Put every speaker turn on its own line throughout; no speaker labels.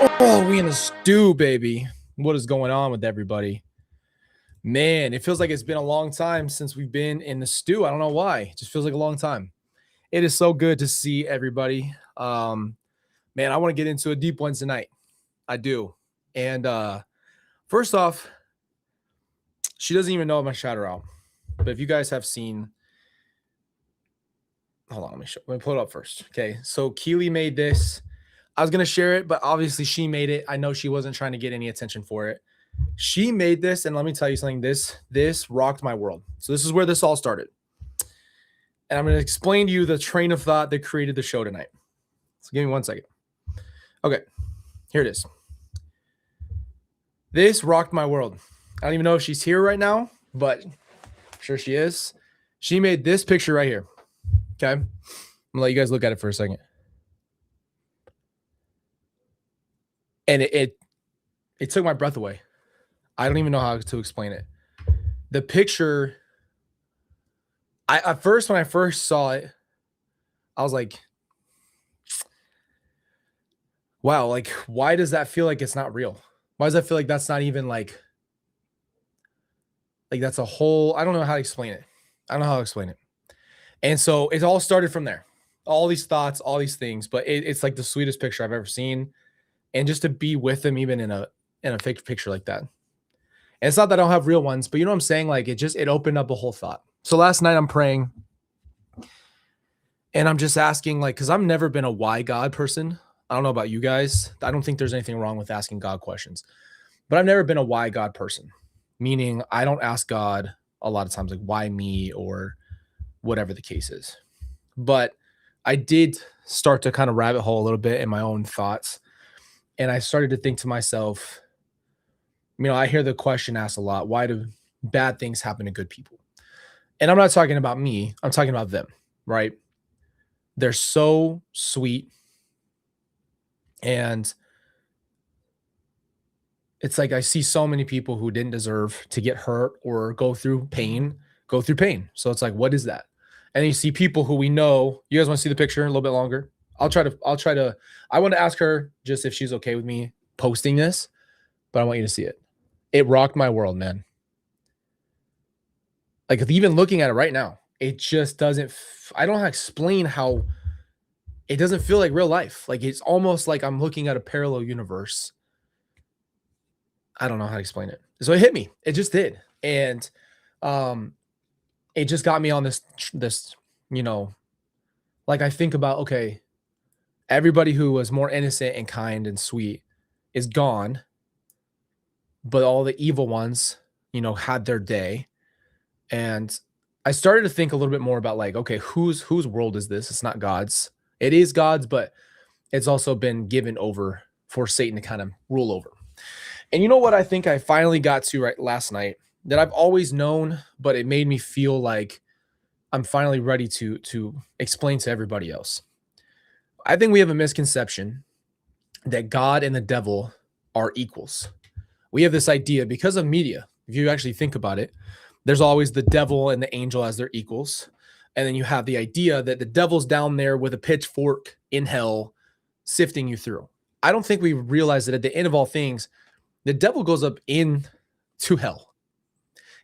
Oh, we in the stew, baby. What is going on with everybody? Man, it feels like it's been a long time since we've been in the stew. I don't know why. It just feels like a long time. It is so good to see everybody. Man, I want to get into a deep one tonight. I do. And first off, she doesn't even know my shout her out. But if you guys have seen, hold on, let me pull it up first. Okay, so Keely made this. I was gonna share it, but obviously she made it. I know she wasn't trying to get any attention for it. She made this, and let me tell you something. This rocked my world. So this is where this all started, and I'm gonna explain to you the train of thought that created the show tonight. So give me 1 second. Okay, here it is. This rocked my world. I don't even know if she's here right now, but I'm sure she is. She made this picture right here. Okay, I'm gonna let you guys look at it for a second. And it took my breath away. I don't even know how to explain it. The picture, at first, when I first saw it, I was like, wow, like, why does that feel like it's not real? Why does that feel like that's not even like that's a whole, I don't know how to explain it. I don't know how to explain it. And so it all started from there. All these thoughts, all these things, but it's like the sweetest picture I've ever seen. And just to be with them even in a fake picture like that. And it's not that I don't have real ones, but you know what I'm saying? Like it opened up a whole thought. So last night I'm praying and I'm just asking, like, because I've never been a why God person. I don't know about you guys. I don't think there's anything wrong with asking God questions, but I've never been a why God person, meaning I don't ask God a lot of times, like, why me or whatever the case is. But I did start to kind of rabbit hole a little bit in my own thoughts. And I started to think to myself, I hear the question asked a lot, why do bad things happen to good people? And I'm not talking about me, I'm talking about them, right? They're so sweet. And it's like I see so many people who didn't deserve to get hurt or go through pain. So it's like, what is that? And you see people who we know. You guys want to see the picture a little bit longer? I want to ask her just if she's okay with me posting this, but I want you to see it. It rocked my world, man. Like, if even looking at it right now, it just doesn't, I don't know how to explain how it doesn't feel like real life. Like, it's almost like I'm looking at a parallel universe. I don't know how to explain it. So it hit me. It just did. And it just got me on this, like I think about, okay, everybody who was more innocent and kind and sweet is gone, but all the evil ones, had their day. And I started to think a little bit more about, like, okay, whose world is this? It's not God's. It is God's, but it's also been given over for Satan to kind of rule over. And you know what I think I finally got to right last night, that I've always known, but it made me feel like I'm finally ready to explain to everybody else. I think we have a misconception that God and the devil are equals. We have this idea because of media. If you actually think about it, there's always the devil and the angel as their equals. And then you have the idea that the devil's down there with a pitchfork in hell, sifting you through. I don't think we realize that at the end of all things, the devil goes up into hell.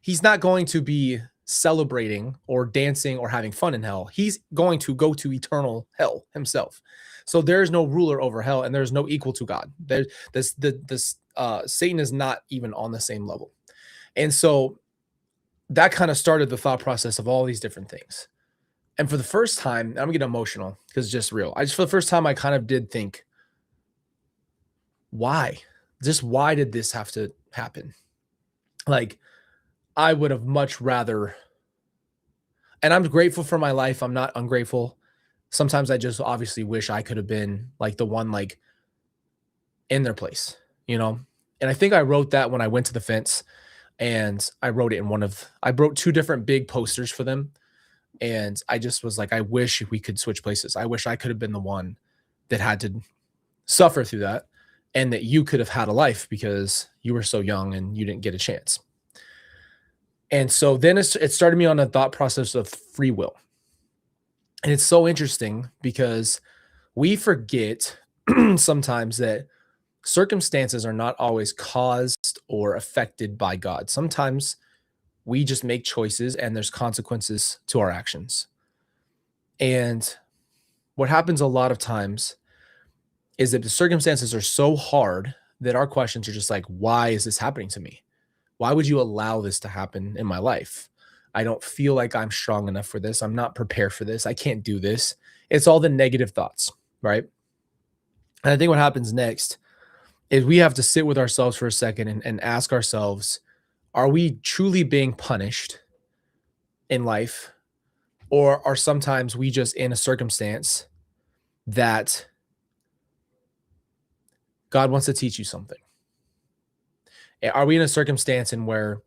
He's not going to be celebrating or dancing or having fun in hell. He's going to go to eternal hell himself. So there's no ruler over hell, and there's no equal to God. Satan is not even on the same level. And so that kind of started the thought process of all these different things. And for the first time, I'm gonna get emotional because it's just real. For the first time, I kind of did think, why? Just why did this have to happen? Like, I would have much rather, and I'm grateful for my life. I'm not ungrateful. Sometimes I just obviously wish I could have been like the one, like, in their place, And I think I wrote that when I went to the fence, and I wrote it I wrote 2 different big posters for them. And I just was like, I wish we could switch places. I wish I could have been the one that had to suffer through that, and that you could have had a life because you were so young and you didn't get a chance. And so then it started me on a thought process of free will. And it's so interesting because we forget sometimes that circumstances are not always caused or affected by God. Sometimes we just make choices and there's consequences to our actions. And what happens a lot of times is that the circumstances are so hard that our questions are just like, why is this happening to me? Why would you allow this to happen in my life? I don't feel like I'm strong enough for this. I'm not prepared for this. I can't do this. It's all the negative thoughts, right? And I think what happens next is we have to sit with ourselves for a second and ask ourselves, are we truly being punished in life? Or are sometimes we just in a circumstance that God wants to teach you something? Are we in a circumstance in where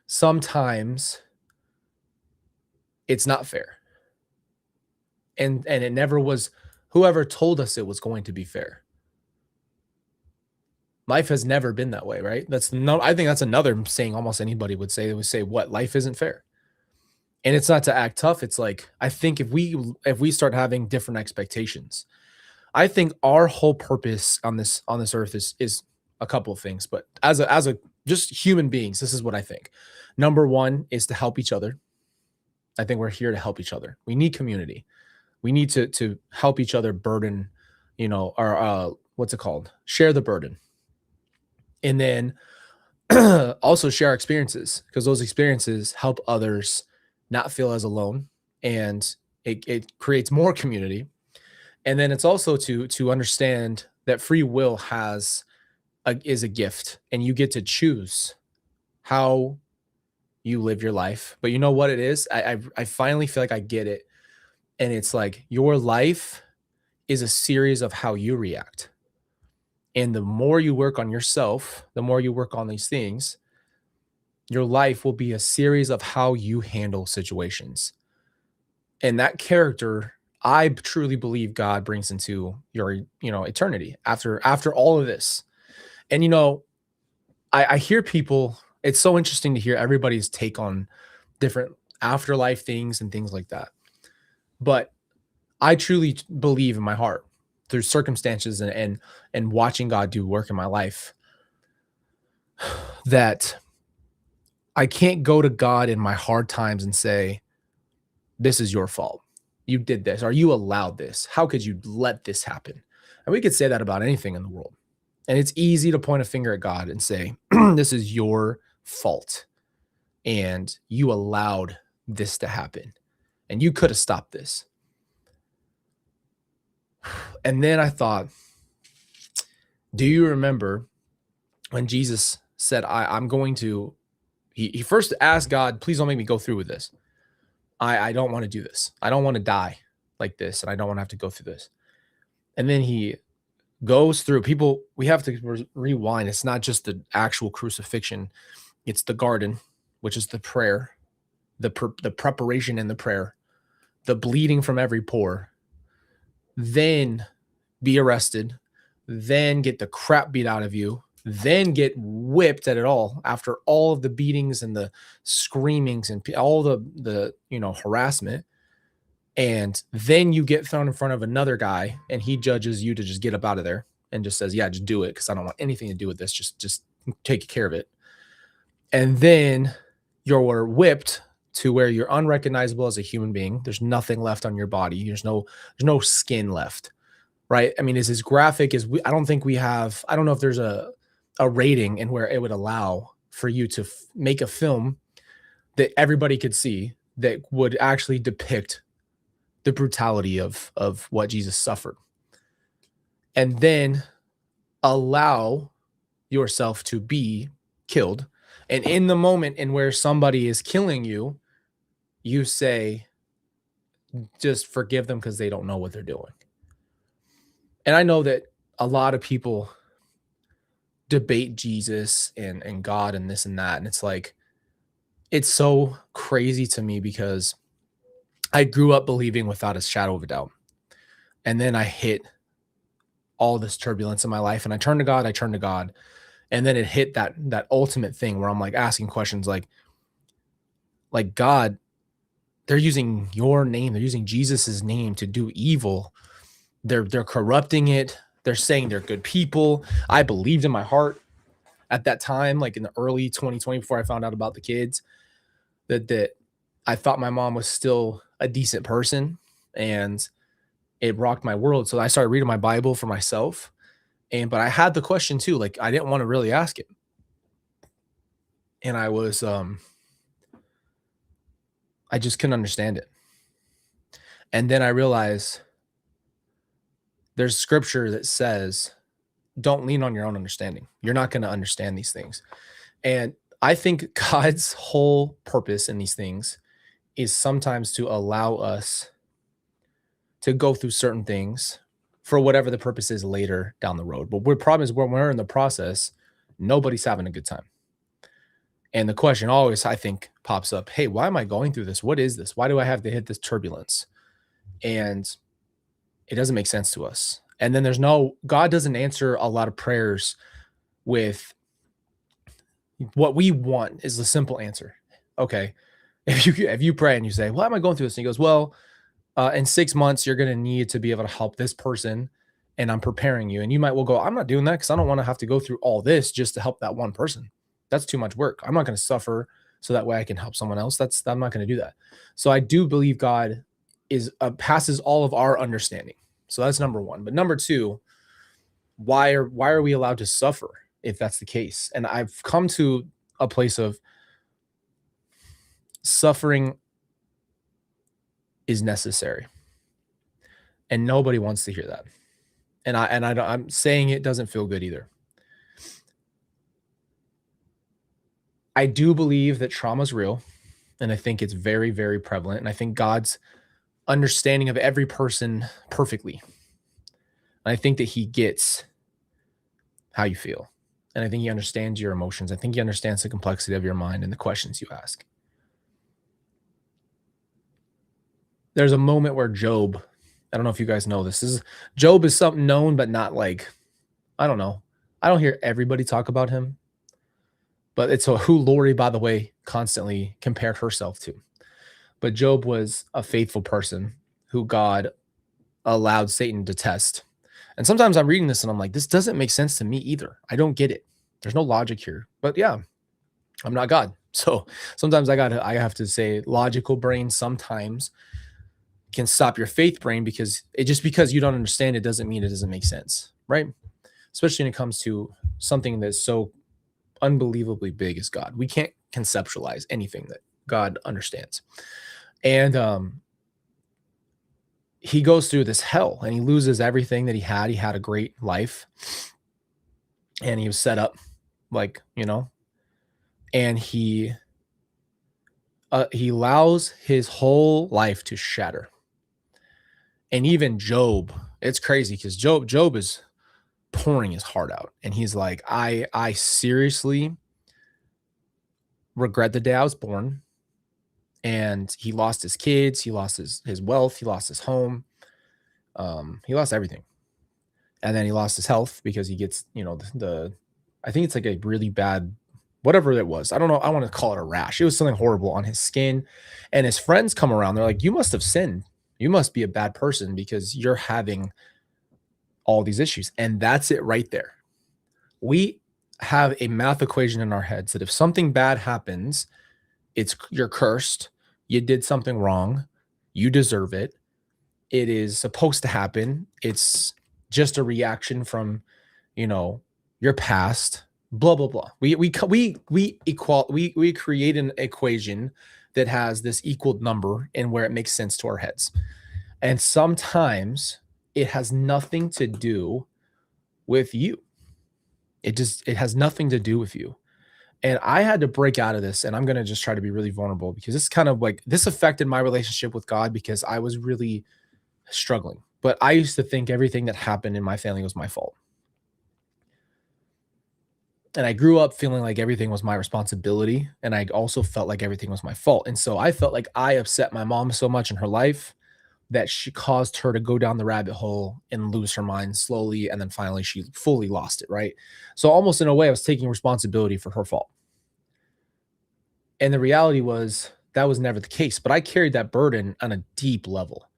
sometimes it's not fair? And it never was whoever told us it was going to be fair. Life has never been that way, right? I think that's another saying almost anybody would say. They would say, what, life isn't fair. And it's not to act tough. It's like, I think if we start having different expectations, I think our whole purpose on this earth is a couple of things, but as a just human beings, this is what I think. Number one is to help each other. I think we're here to help each other. We need community. We need to help each other burden, our what's it called? Share the burden. And then also share our experiences, because those experiences help others not feel as alone, and it creates more community. And then it's also to understand that free will is a gift, and you get to choose how you live your life. But you know what it is? I finally feel like I get it. And it's like your life is a series of how you react. And the more you work on yourself, the more you work on these things, your life will be a series of how you handle situations. And that character, I truly believe God brings into your, eternity after all of this. And I hear people, it's so interesting to hear everybody's take on different afterlife things and things like that. But I truly believe in my heart, through circumstances and watching God do work in my life, that I can't go to God in my hard times and say, this is your fault. You did this, or you allowed this. How could you let this happen? And we could say that about anything in the world. And it's easy to point a finger at God and say, this is your fault. And you allowed this to happen. And you could have stopped this. And then I thought, do you remember when Jesus said, I'm going to, he first asked God, please don't make me go through with this. I don't want to do this. I don't want to die like this. And I don't want to have to go through this. And then he goes through people. We have to rewind. It's not just the actual crucifixion. It's the garden, which is the prayer, the preparation in the prayer, the bleeding from every pore, then be arrested, then get the crap beat out of you, then get whipped at it all after all of the beatings and the screamings and all the harassment. And then you get thrown in front of another guy and he judges you to just get up out of there and just says, yeah, just do it, because I don't want anything to do with this. Just take care of it. And then you're whipped to where you're unrecognizable as a human being. There's nothing left on your body. There's no skin left. Right. I mean, is as graphic as I don't think we have. I don't know if there's a rating in where it would allow for you to make a film that everybody could see that would actually depict the brutality of what Jesus suffered, and then allow yourself to be killed. And in the moment in where somebody is killing you, you say, just forgive them because they don't know what they're doing. And I know that a lot of people debate Jesus and God and this and that. And it's like, it's so crazy to me because I grew up believing without a shadow of a doubt. And then I hit all this turbulence in my life and I turned to God. And then it hit that ultimate thing where I'm like asking questions like God, they're using your name. They're using Jesus's name to do evil. They're corrupting it. They're saying they're good people. I believed in my heart at that time, like in the early 2020, before I found out about the kids, that I thought my mom was still a decent person, and it rocked my world. So I started reading my Bible for myself. But I had the question too, like I didn't want to really ask it. And I just couldn't understand it. And then I realized there's scripture that says, don't lean on your own understanding. You're not going to understand these things. And I think God's whole purpose in these things is sometimes to allow us to go through certain things for whatever the purpose is later down the road. But the problem is when we're in the process, nobody's having a good time. And the question always, I think, pops up, hey, why am I going through this? What is this? Why do I have to hit this turbulence? And it doesn't make sense to us. And then God doesn't answer a lot of prayers with what we want is the simple answer. Okay. If you pray and you say, why am I going through this? And he goes, well, in 6 months, you're going to need to be able to help this person. And I'm preparing you. And you might well go, I'm not doing that because I don't want to have to go through all this just to help that one person. That's too much work. I'm not going to suffer so that way I can help someone else. I'm not going to do that. So I do believe God passes all of our understanding. So that's number one. But number two, why are we allowed to suffer if that's the case? And I've come to a place of suffering is necessary. And nobody wants to hear that. And I'm saying it doesn't feel good either. I do believe that trauma is real, and I think it's very, very prevalent. And I think God's understanding of every person perfectly. And I think that he gets how you feel. And I think he understands your emotions. I think he understands the complexity of your mind and the questions you ask. There's a moment where Job, I don't know if you guys know this, Job is something known, but not like, I don't know. I don't hear everybody talk about him, but it's who Lori, by the way, constantly compared herself to. But Job was a faithful person who God allowed Satan to test. And sometimes I'm reading this and I'm like, this doesn't make sense to me either. I don't get it. There's no logic here. But yeah, I'm not God. So sometimes I have to say logical brain sometimes can stop your faith brain, because because you don't understand it doesn't mean it doesn't make sense, right? Especially when it comes to something that's so unbelievably big as God. We can't conceptualize anything that God understands. And he goes through this hell and he loses everything that he had. He had a great life and he was set up and he allows his whole life to shatter. And even Job, it's crazy because Job is pouring his heart out. And he's like, I seriously regret the day I was born. And he lost his kids. He lost his wealth. He lost his home. He lost everything. And then he lost his health because he gets, I think it's like a really bad, whatever it was. I don't know. I want to call it a rash. It was something horrible on his skin. And his friends come around. They're like, you must have sinned. You must be a bad person because you're having all these issues. And that's it right there. We have a math equation in our heads that if something bad happens, you're cursed. You did something wrong. You deserve it. It is supposed to happen. It's just a reaction from, your past, blah, blah, blah. We create an equation that has this equal number and where it makes sense to our heads. And sometimes it has nothing to do with you. It has nothing to do with you. And I had to break out of this, and I'm going to just try to be really vulnerable because this kind of this affected my relationship with God because I was really struggling. But I used to think everything that happened in my family was my fault. And I grew up feeling like everything was my responsibility. And I also felt like everything was my fault. And so I felt like I upset my mom so much in her life that she caused her to go down the rabbit hole and lose her mind slowly. And then finally she fully lost it, right? So almost in a way, I was taking responsibility for her fault. And the reality was that was never the case. But I carried that burden on a deep level.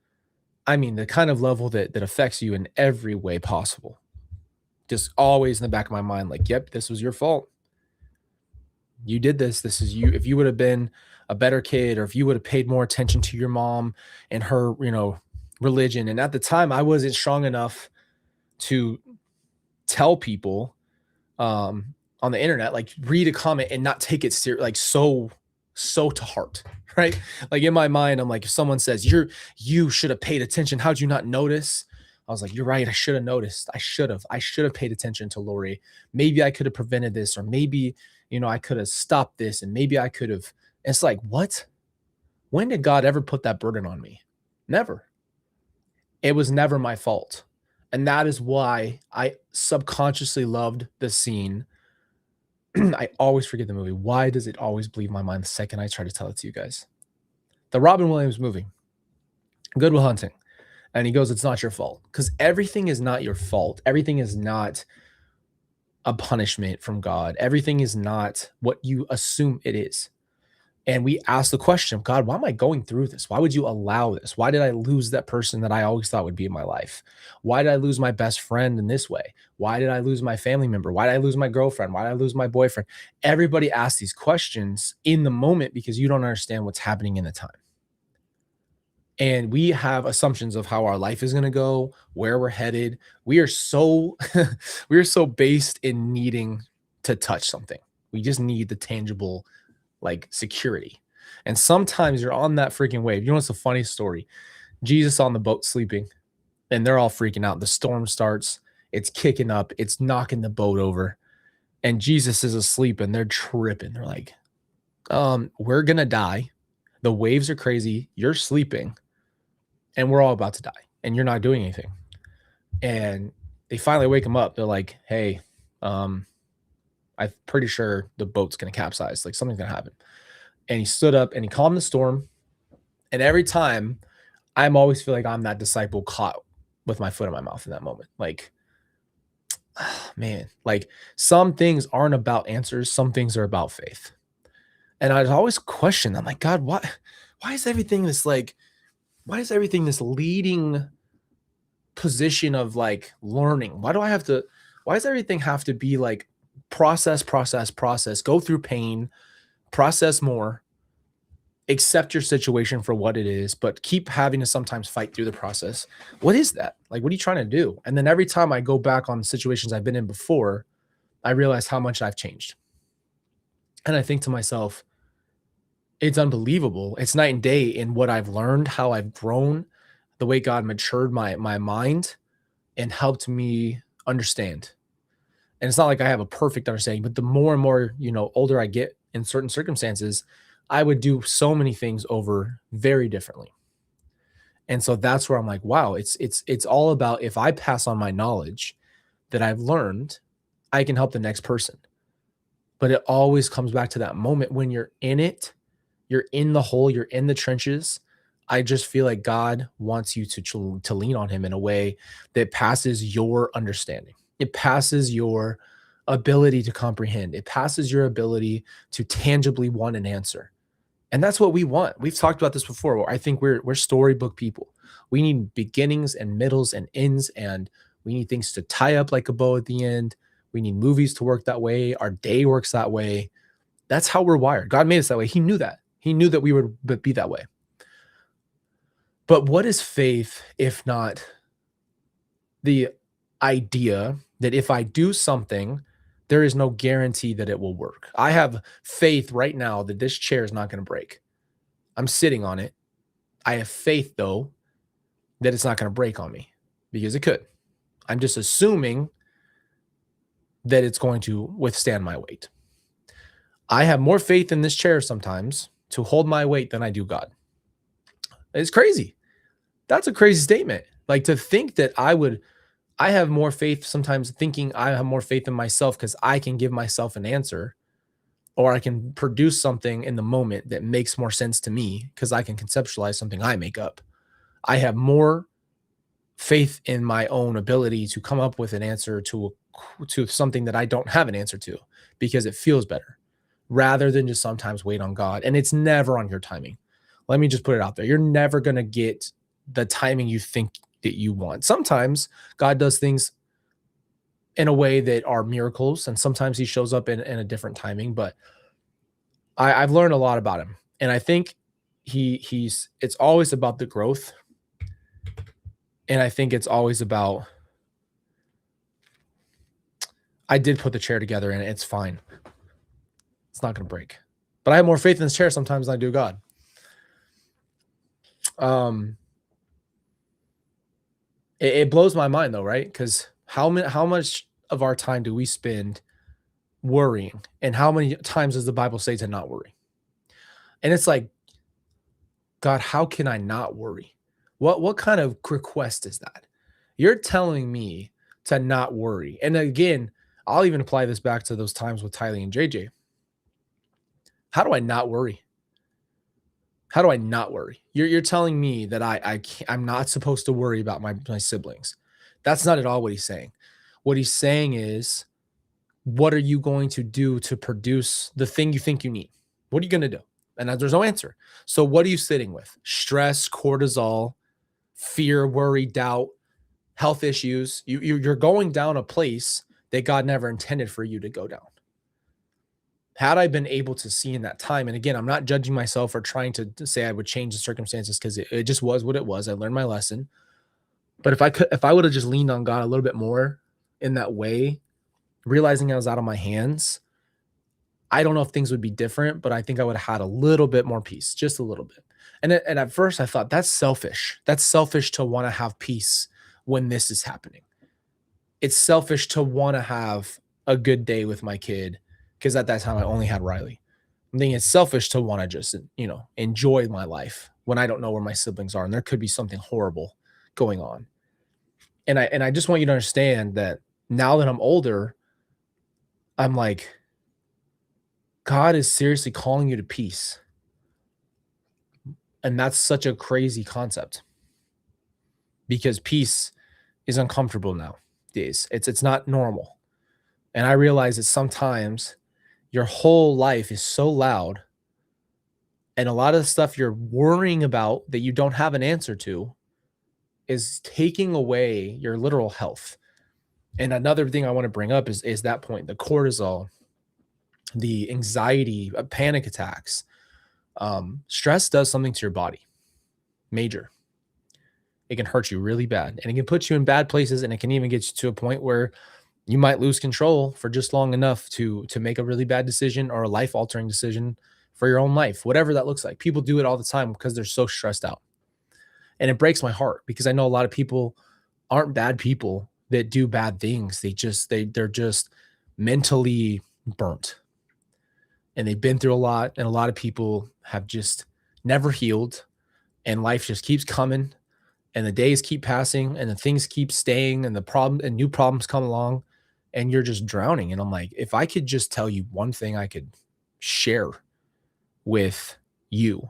I mean, the kind of level that affects you in every way possible. just always in the back of my mind, like, yep, this was your fault. You did this. This is you. If you would have been a better kid, or if you would have paid more attention to your mom and her, religion. And at the time, I wasn't strong enough to tell people on the internet, like read a comment and not take it like so to heart, right? Like in my mind, I'm like, if someone says you should have paid attention, how'd you not notice? I was like, you're right. I should have noticed. I should have paid attention to Lori. Maybe I could have prevented this, or maybe, I could have stopped this, and maybe I could have. It's like, what? When did God ever put that burden on me? Never. It was never my fault. And that is why I subconsciously loved the scene. I always forget the movie. Why does it always bleed my mind the second I try to tell it to you guys? The Robin Williams movie, Good Will Hunting. And he goes, it's not your fault. Because everything is not your fault. Everything is not a punishment from God. Everything is not what you assume it is. And we ask the question, God, why am I going through this? Why would you allow this? Why did I lose that person that I always thought would be in my life? Why did I lose my best friend in this way? Why did I lose my family member? Why did I lose my girlfriend? Why did I lose my boyfriend? Everybody asks these questions in the moment because you don't understand what's happening in the time. And we have assumptions of how our life is going to go, where we're headed. We are so based in needing to touch something. We just need the tangible, like, security. And sometimes you're on that freaking wave. You know what's the funny story? Jesus on the boat sleeping, and they're all freaking out. The storm starts. It's kicking up. It's knocking the boat over. And Jesus is asleep, and they're tripping. They're like, we're going to die. The waves are crazy. You're sleeping. And we're all about to die. And you're not doing anything. And they finally wake him up. They're like, hey, I'm pretty sure the boat's going to capsize. Like, something's going to happen. And he stood up and he calmed the storm. And every time, I'm always feel like I'm that disciple caught with my foot in my mouth in that moment. Like, man, like, some things aren't about answers. Some things are about faith. And I always question, I'm like, God, why is everything this this leading position of like learning? Why does everything have to be like process, go through pain, process more, accept your situation for what it is, but keep having to sometimes fight through the process? What is that? Like, what are you trying to do? And then every time I go back on situations I've been in before, I realize how much I've changed. And I think to myself, it's unbelievable. It's night and day in what I've learned, how I've grown, the way God matured my mind and helped me understand. And it's not like I have a perfect understanding, but the more and more, older I get in certain circumstances, I would do so many things over very differently. And so that's where I'm like, wow, it's all about, if I pass on my knowledge that I've learned, I can help the next person. But it always comes back to that moment when you're in it, you're in the hole, you're in the trenches. I just feel like God wants you to lean on him in a way that passes your understanding. It passes your ability to comprehend. It passes your ability to tangibly want an answer. And that's what we want. We've talked about this before. I think we're storybook people. We need beginnings and middles and ends, and we need things to tie up like a bow at the end. We need movies to work that way. Our day works that way. That's how we're wired. God made us that way. He knew that. He knew that we would be that way. But what is faith if not the idea that if I do something, there is no guarantee that it will work? I have faith right now that this chair is not going to break. I'm sitting on it. I have faith, though, that it's not going to break on me, because it could. I'm just assuming that it's going to withstand my weight. I have more faith in this chair sometimes to hold my weight than I do God. It's crazy. That's a crazy statement. Like, to think that I have more faith sometimes, thinking I have more faith in myself because I can give myself an answer, or I can produce something in the moment that makes more sense to me because I can conceptualize something I make up. I have more faith in my own ability to come up with an answer to something that I don't have an answer to, because it feels better, rather than just sometimes wait on God. And it's never on your timing. Let me just put it out there. You're never going to get the timing you think that you want. Sometimes God does things in a way that are miracles. And sometimes he shows up in a different timing, but I've learned a lot about him. And I think it's always about the growth. And I think it's always about, I did put the chair together and it's fine. It's not going to break. But I have more faith in this chair sometimes than I do God. It blows my mind though, right? Because how much of our time do we spend worrying, and how many times does the Bible say to not worry? And it's like, God, how can I not worry? What kind of request is that? You're telling me to not worry. And again, I'll even apply this back to those times with Tylee and JJ. How do I not worry? How do I not worry? You're telling me that I'm not supposed to worry about my siblings. That's not at all what he's saying. What he's saying is, what are you going to do to produce the thing you think you need? What are you going to do? And there's no answer. So what are you sitting with? Stress, cortisol, fear, worry, doubt, health issues. You're going down a place that God never intended for you to go down. Had I been able to see in that time, and again, I'm not judging myself or trying to say I would change the circumstances, because it just was what it was. I learned my lesson. But if I would have just leaned on God a little bit more in that way, realizing I was out of my hands, I don't know if things would be different, but I think I would have had a little bit more peace, just a little bit. And at first I thought, that's selfish. That's selfish to want to have peace when this is happening. It's selfish to want to have a good day with my kid, because at that time I only had Riley. I'm thinking it's selfish to want to just, enjoy my life when I don't know where my siblings are and there could be something horrible going on. And I just want you to understand that now that I'm older, I'm like, God is seriously calling you to peace. And that's such a crazy concept, because peace is uncomfortable nowadays. It's not normal. And I realize that sometimes your whole life is so loud, and a lot of the stuff you're worrying about that you don't have an answer to is taking away your literal health. And another thing I want to bring up is that point, the cortisol, the anxiety, panic attacks. Stress does something to your body, major. It can hurt you really bad, and it can put you in bad places, and it can even get you to a point where you might lose control for just long enough to make a really bad decision or a life-altering decision for your own life, whatever that looks like. People do it all the time because they're so stressed out. And it breaks my heart, because I know a lot of people aren't bad people that do bad things. They're just mentally burnt. And they've been through a lot, and a lot of people have just never healed, and life just keeps coming, and the days keep passing, and the things keep staying, and new problems come along, and you're just drowning. And I'm like, if I could just tell you one thing I could share with you,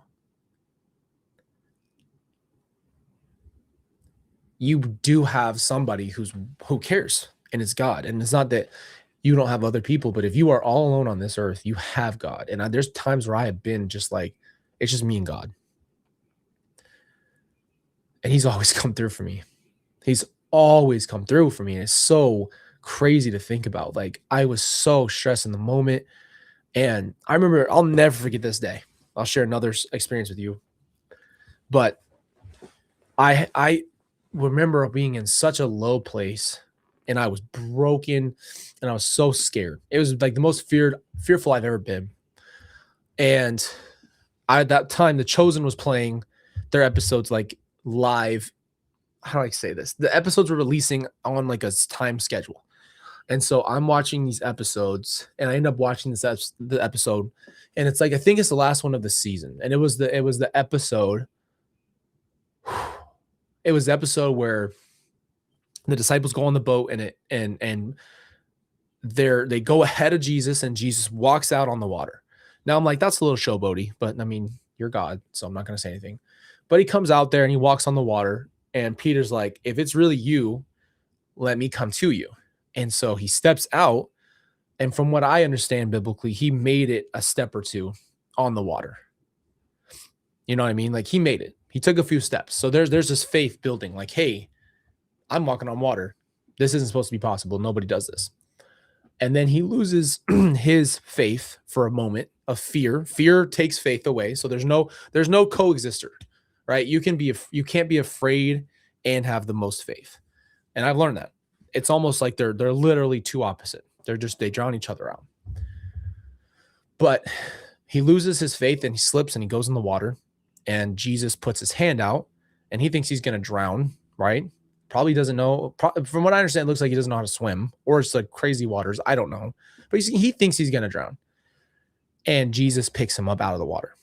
you do have somebody who cares, and it's God. And it's not that you don't have other people, but if you are all alone on this earth, you have God. And there's times where I have been just like, it's just me and God. And he's always come through for me. He's always come through for me. And it's so crazy to think about. Like, I was so stressed in the moment. And I remember, I'll never forget this day. I'll share another experience with you. But I remember being in such a low place, and I was broken, and I was so scared. It was like the most fearful I've ever been. And at that time, The Chosen was playing their episodes like live. How do I say this? The episodes were releasing on like a time schedule. And so I'm watching these episodes, and I end up watching the episode, and it's like, I think it's the last one of the season. And it was the episode. It was the episode where the disciples go on the boat, and they go ahead of Jesus, and Jesus walks out on the water. Now I'm like, that's a little showboaty, but I mean, you're God, so I'm not going to say anything. But he comes out there and he walks on the water, and Peter's like, if it's really you, let me come to you. And so he steps out, and from what I understand biblically, he made it a step or two on the water. You know what I mean? Like, he made it. He took a few steps. So there's this faith building, like, hey, I'm walking on water. This isn't supposed to be possible. Nobody does this. And then he loses his faith for a moment of fear. Fear takes faith away. So there's no coexister, right? You can't be afraid and have the most faith. And I've learned that. It's almost like they're literally two opposite. They drown each other out. But he loses his faith and he slips and he goes in the water, and Jesus puts his hand out and he thinks he's going to drown, right? Probably doesn't know. From what I understand, it looks like he doesn't know how to swim, or it's like crazy waters. I don't know. But he thinks he's going to drown. And Jesus picks him up out of the water.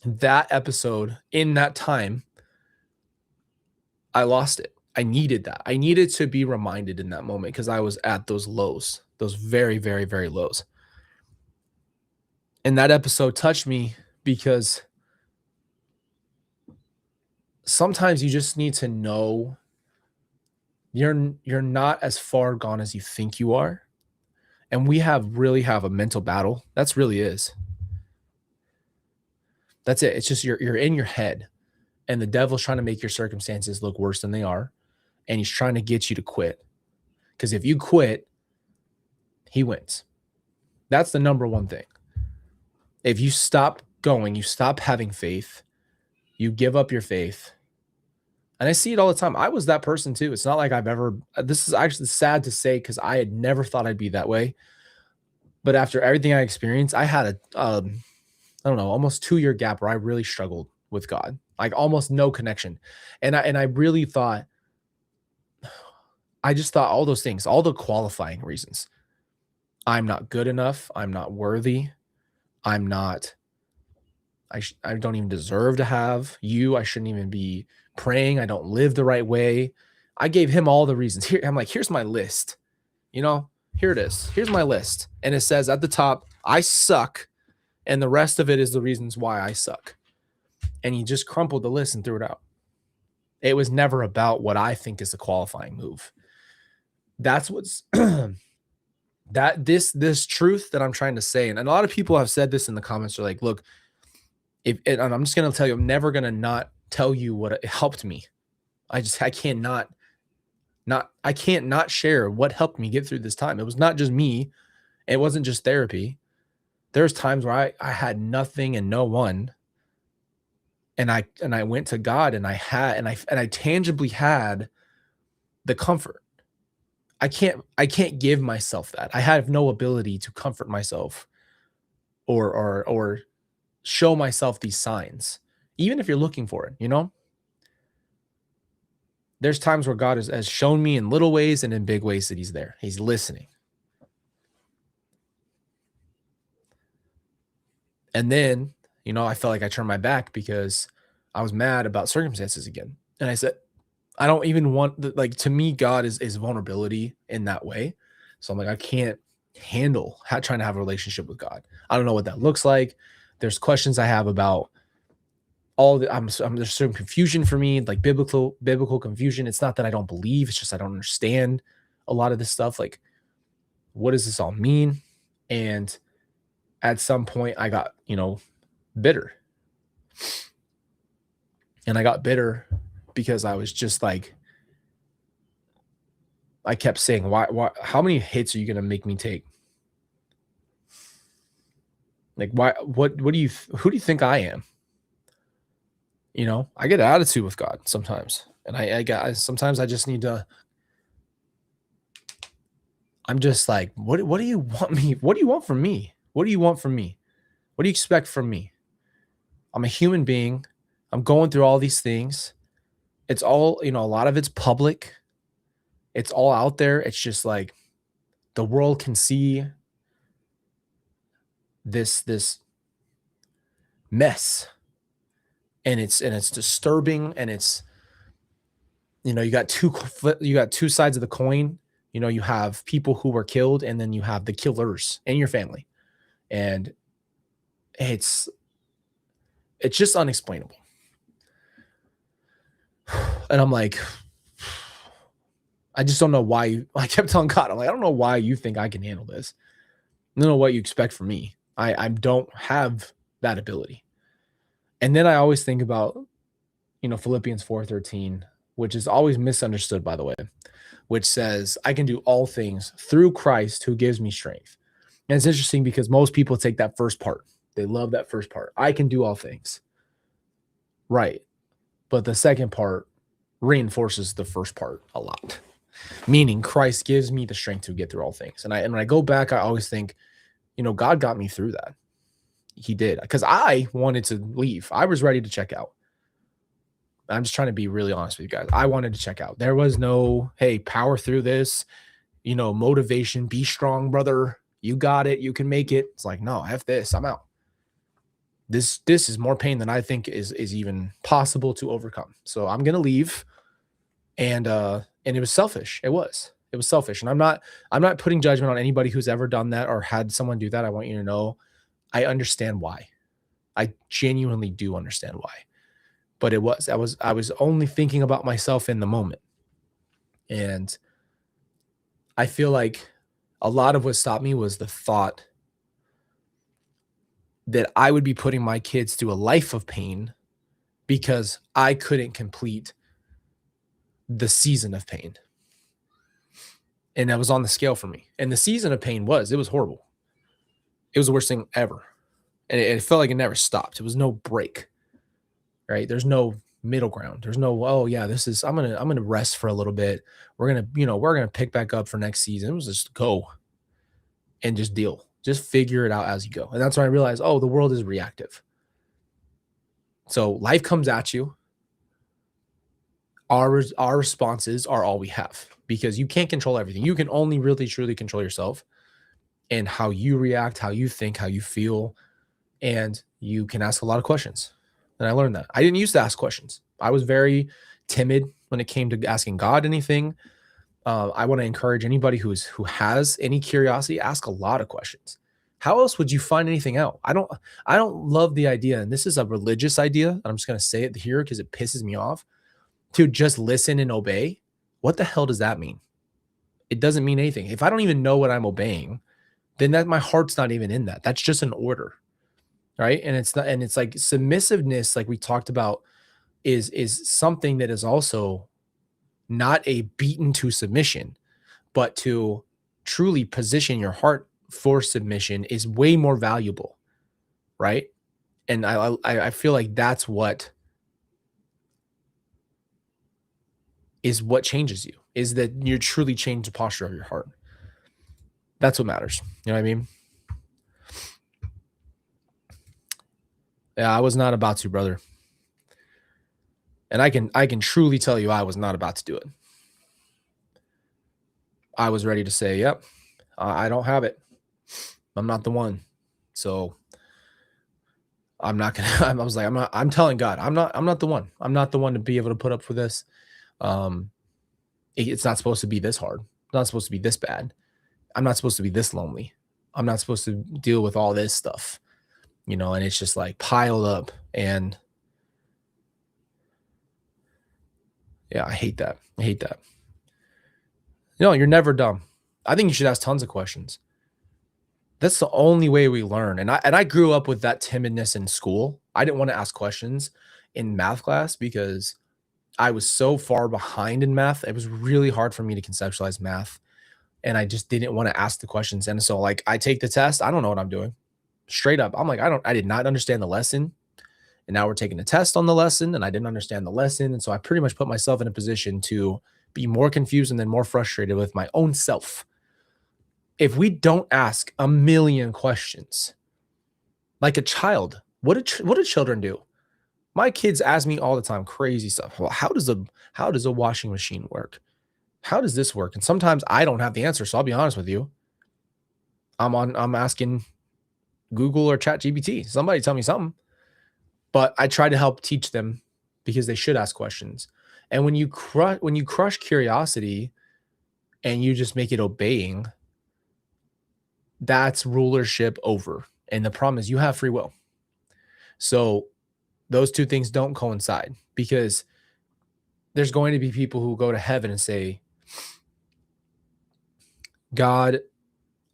That episode, in that time, I lost it. I needed that. I needed to be reminded in that moment because I was at those lows, those very, very, very lows. And that episode touched me because sometimes you just need to know you're not as far gone as you think you are. And we really have a mental battle. That's really is. That's it. It's just you're in your head, and the devil's trying to make your circumstances look worse than they are. And he's trying to get you to quit. Because if you quit, he wins. That's the number one thing. If you stop going, you stop having faith, you give up your faith. And I see it all the time. I was that person too. It's not like this is actually sad to say because I had never thought I'd be that way. But after everything I experienced, I had I don't know, almost 2-year gap where I really struggled with God, like almost no connection. And I really thought, I just thought all those things, all the qualifying reasons. I'm not good enough. I'm not worthy. I don't even deserve to have you. I shouldn't even be praying. I don't live the right way. I gave him all the reasons. I'm like, here's my list. Here it is. Here's my list. And it says at the top, I suck. And the rest of it is the reasons why I suck. And he just crumpled the list and threw it out. It was never about what I think is the qualifying move. That's what's this truth that I'm trying to say. And a lot of people have said this in the comments. They're like, look, and I'm just going to tell you, I'm never going to not tell you what helped me. I can't not share what helped me get through this time. It was not just me. It wasn't just therapy. There's times where I had nothing and no one. And I went to God and I tangibly had the comfort. I can't give myself that. I have no ability to comfort myself or show myself these signs, even if you're looking for it, There's times where God has shown me in little ways and in big ways that he's there. He's listening. And then, I felt like I turned my back because I was mad about circumstances again. And I said, I don't even want, to me, God is vulnerability in that way. So I'm like, I can't handle trying to have a relationship with God. I don't know what that looks like. There's questions I have about there's certain confusion for me, like biblical confusion. It's not that I don't believe. It's just I don't understand a lot of this stuff. Like, what does this all mean? And at some point I got, bitter. And I got bitter because I was just like, I kept saying, why, how many hits are you going to make me take? Like, why, who do you think I am? I get an attitude with God sometimes. And sometimes I just need to, I'm just like, what do you want me? What do you want from me? What do you want from me? What do you expect from me? I'm a human being. I'm going through all these things. It's all, a lot of it's public. It's all out there. It's just like the world can see this mess. And it's disturbing. And it's, you got two sides of the coin. You have people who were killed, and then you have the killers in your family. And it's just unexplainable. And I'm like, I just don't know why. I kept telling God, I'm like, I don't know why you think I can handle this. I don't know what you expect from me. I don't have that ability. And then I always think about, Philippians 4:13, which is always misunderstood, by the way. which says, I can do all things through Christ who gives me strength. And it's interesting because most people take that first part. They love that first part. I can do all things. Right. But the second part reinforces the first part a lot. Meaning Christ gives me the strength to get through all things. And when I go back, I always think, God got me through that. He did. Because I wanted to leave. I was ready to check out. I'm just trying to be really honest with you guys. I wanted to check out. There was no, hey, power through this, motivation, be strong, brother. You got it. You can make it. It's like, no, F this. I'm out. This is more pain than I think is even possible to overcome. So I'm gonna leave. And it was selfish. It was selfish. And I'm not putting judgment on anybody who's ever done that or had someone do that. I want you to know I understand why. I genuinely do understand why. But I was only thinking about myself in the moment. And I feel like a lot of what stopped me was the thought that I would be putting my kids through a life of pain because I couldn't complete the season of pain. And that was on the scale for me. And the season of pain it was horrible. It was the worst thing ever. And it felt like it never stopped. It was no break, right? There's no middle ground. There's no, oh yeah, I'm going to rest for a little bit. We're going to pick back up for next season. It was just go and just deal. Just figure it out as you go. And that's when I realized, the world is reactive. So life comes at you. Our responses are all we have because you can't control everything. You can only really, truly control yourself and how you react, how you think, how you feel. And you can ask a lot of questions. And I learned that. I didn't used to ask questions. I was very timid when it came to asking God anything. I want to encourage anybody who has any curiosity, ask a lot of questions. How else would you find anything out? I don't love the idea, and this is a religious idea, and I'm just going to say it here because it pisses me off, to just listen and obey. What the hell does that mean? It doesn't mean anything. If I don't even know what I'm obeying, then my heart's not even in that. That's just an order, right? And it's like submissiveness, like we talked about, is something that is also not a beaten to submission, but to truly position your heart for submission is way more valuable, right? And I feel like that's what changes you, is that you truly change the posture of your heart. That's what matters. You know what I mean? Yeah, I was not about to, brother. And I can truly tell you I was not about to do it. I was ready to say, yep, I don't have it. I'm not the one. So I'm not going to, I was like, I'm telling God, I'm not the one. I'm not the one to be able to put up for this. It's not supposed to be this hard. It's not supposed to be this bad. I'm not supposed to be this lonely. I'm not supposed to deal with all this stuff, and it's just like piled up. And yeah, I hate that. You're never dumb. I think you should ask tons of questions. That's the only way we learn. And I grew up with that timidness in school. I didn't want to ask questions in math class because I was so far behind in math. It was really hard for me to conceptualize math. And I just didn't want to ask the questions. And so like I take the test, I don't know what I'm doing. Straight up. I'm like, I did not understand the lesson. And now we're taking a test on the lesson and I didn't understand the lesson. And so I pretty much put myself in a position to be more confused and then more frustrated with my own self. If we don't ask a million questions, like a child, what do children do? My kids ask me all the time crazy stuff. Well, how does a washing machine work? How does this work? And sometimes I don't have the answer. So I'll be honest with you. I'm asking Google or ChatGPT. Somebody tell me something. But I try to help teach them because they should ask questions. And when you crush curiosity and you just make it obeying, that's rulership over. And the problem is you have free will. So those two things don't coincide because there's going to be people who go to heaven and say, God,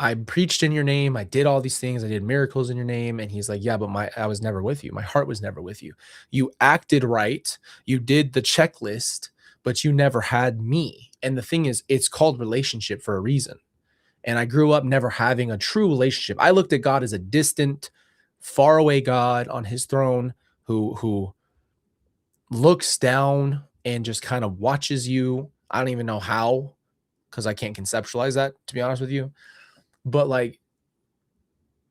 I preached in your name. I did all these things. I did miracles in your name. And he's like, yeah, but I was never with you. My heart was never with you. You acted right. You did the checklist, but you never had me. And the thing is, it's called relationship for a reason. And I grew up never having a true relationship. I looked at God as a distant, faraway God on his throne who looks down and just kind of watches you. I don't even know how, because I can't conceptualize that, to be honest with you. But like,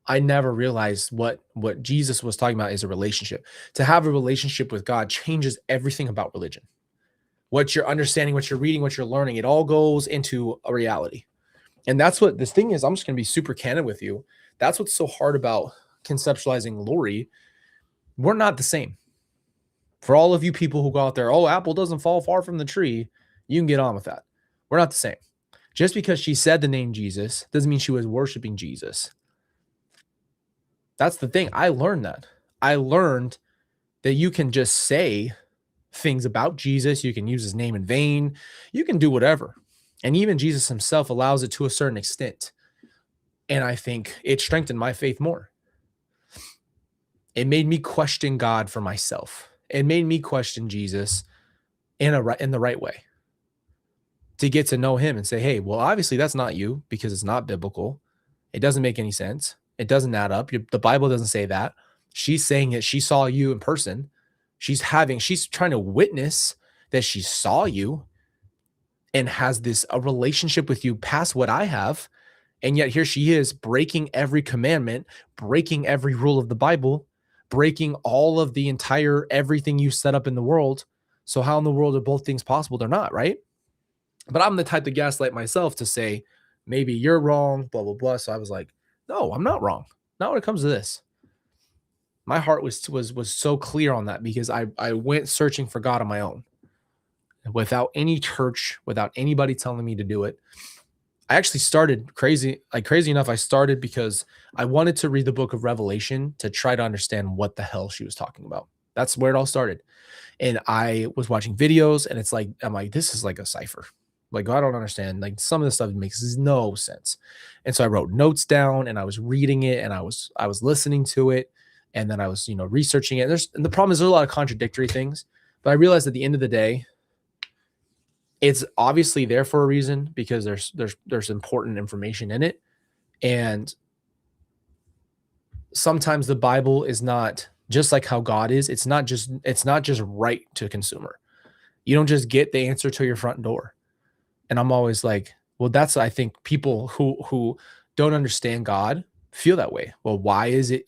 I never realized what Jesus was talking about is a relationship. To have a relationship with God changes everything about religion. What you're understanding, what you're reading, what you're learning, it all goes into a reality. And that's what this thing is. I'm just going to be super candid with you. That's what's so hard about conceptualizing Lori. We're not the same. For all of you people who go out there, oh, apple doesn't fall far from the tree, you can get on with that. We're not the same. Just because she said the name Jesus doesn't mean she was worshiping Jesus. That's the thing. I learned that. I learned that you can just say things about Jesus. You can use his name in vain. You can do whatever. And even Jesus himself allows it to a certain extent. And I think it strengthened my faith more. It made me question God for myself. It made me question Jesus in the right way, to get to know him and say, hey, well, obviously that's not you, because it's not biblical. It doesn't make any sense. It doesn't add up. The Bible doesn't say that. She's saying that she saw you in person. She's trying to witness that she saw you and has a relationship with you past what I have. And yet here she is breaking every commandment, breaking every rule of the Bible, breaking all of the entire everything you set up in the world. So how in the world are both things possible? They're not, right? But I'm the type to gaslight myself to say, maybe you're wrong, blah, blah, blah. So I was like, no, I'm not wrong. Not when it comes to this. My heart was so clear on that, because I went searching for God on my own without any church, without anybody telling me to do it. I actually started crazy enough. I started because I wanted to read the book of Revelation to try to understand what the hell she was talking about. That's where it all started. And I was watching videos, and I'm like, this is like a cipher. Like, I don't understand. Like, some of the stuff makes no sense. And so I wrote notes down, and I was reading it, and I was listening to it. And then I was, researching it. And the problem is there's a lot of contradictory things, but I realized at the end of the day, it's obviously there for a reason, because there's important information in it. And sometimes the Bible is not just like how God is. It's not just right to consumer. You don't just get the answer to your front door. And I'm always like, well, I think people who don't understand God feel that way. Well, why is it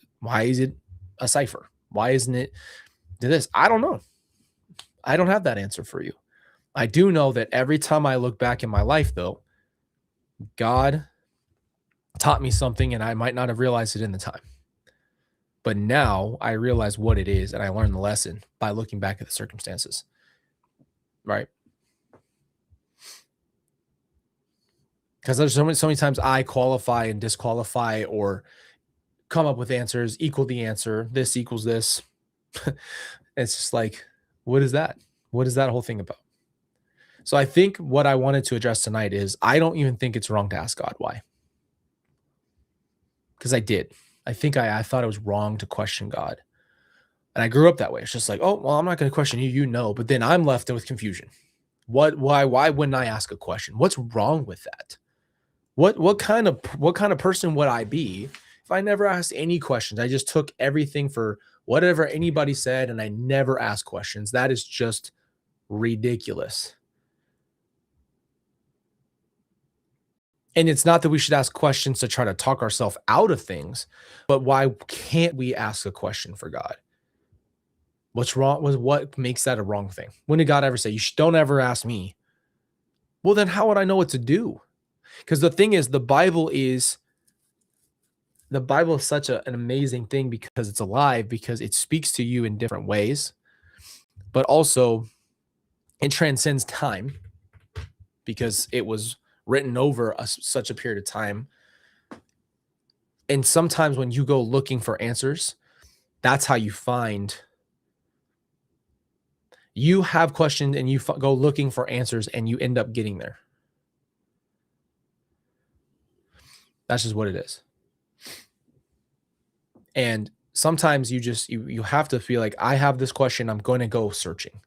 a cipher? Why isn't it this? I don't know. I don't have that answer for you. I do know that every time I look back in my life, though, God taught me something, and I might not have realized it in the time. But now I realize what it is, and I learned the lesson by looking back at the circumstances. Right? Because there's so many times I qualify and disqualify, or come up with answers, equal the answer, this equals this. It's just like, what is that? What is that whole thing about? So I think what I wanted to address tonight is, I don't even think it's wrong to ask God why. Because I did. I think I thought it was wrong to question God. And I grew up that way. It's just like, oh, well, I'm not going to question you, but then I'm left with confusion. Why wouldn't I ask a question? What's wrong with that? What kind of person would I be if I never asked any questions? I just took everything for whatever anybody said, and I never asked questions. That is just ridiculous. And it's not that we should ask questions to try to talk ourselves out of things, but why can't we ask a question for God? What's wrong? What makes that a wrong thing? When did God ever say, don't ever ask me? Well, then how would I know what to do? Because the thing is, the Bible is such an amazing thing, because it's alive, because it speaks to you in different ways, but also it transcends time, because it was written over such a period of time. And sometimes when you go looking for answers, that's how you have questions, and you go looking for answers, and you end up getting there. That's just what it is. And sometimes you have to feel like, I have this question, I'm going to go searching.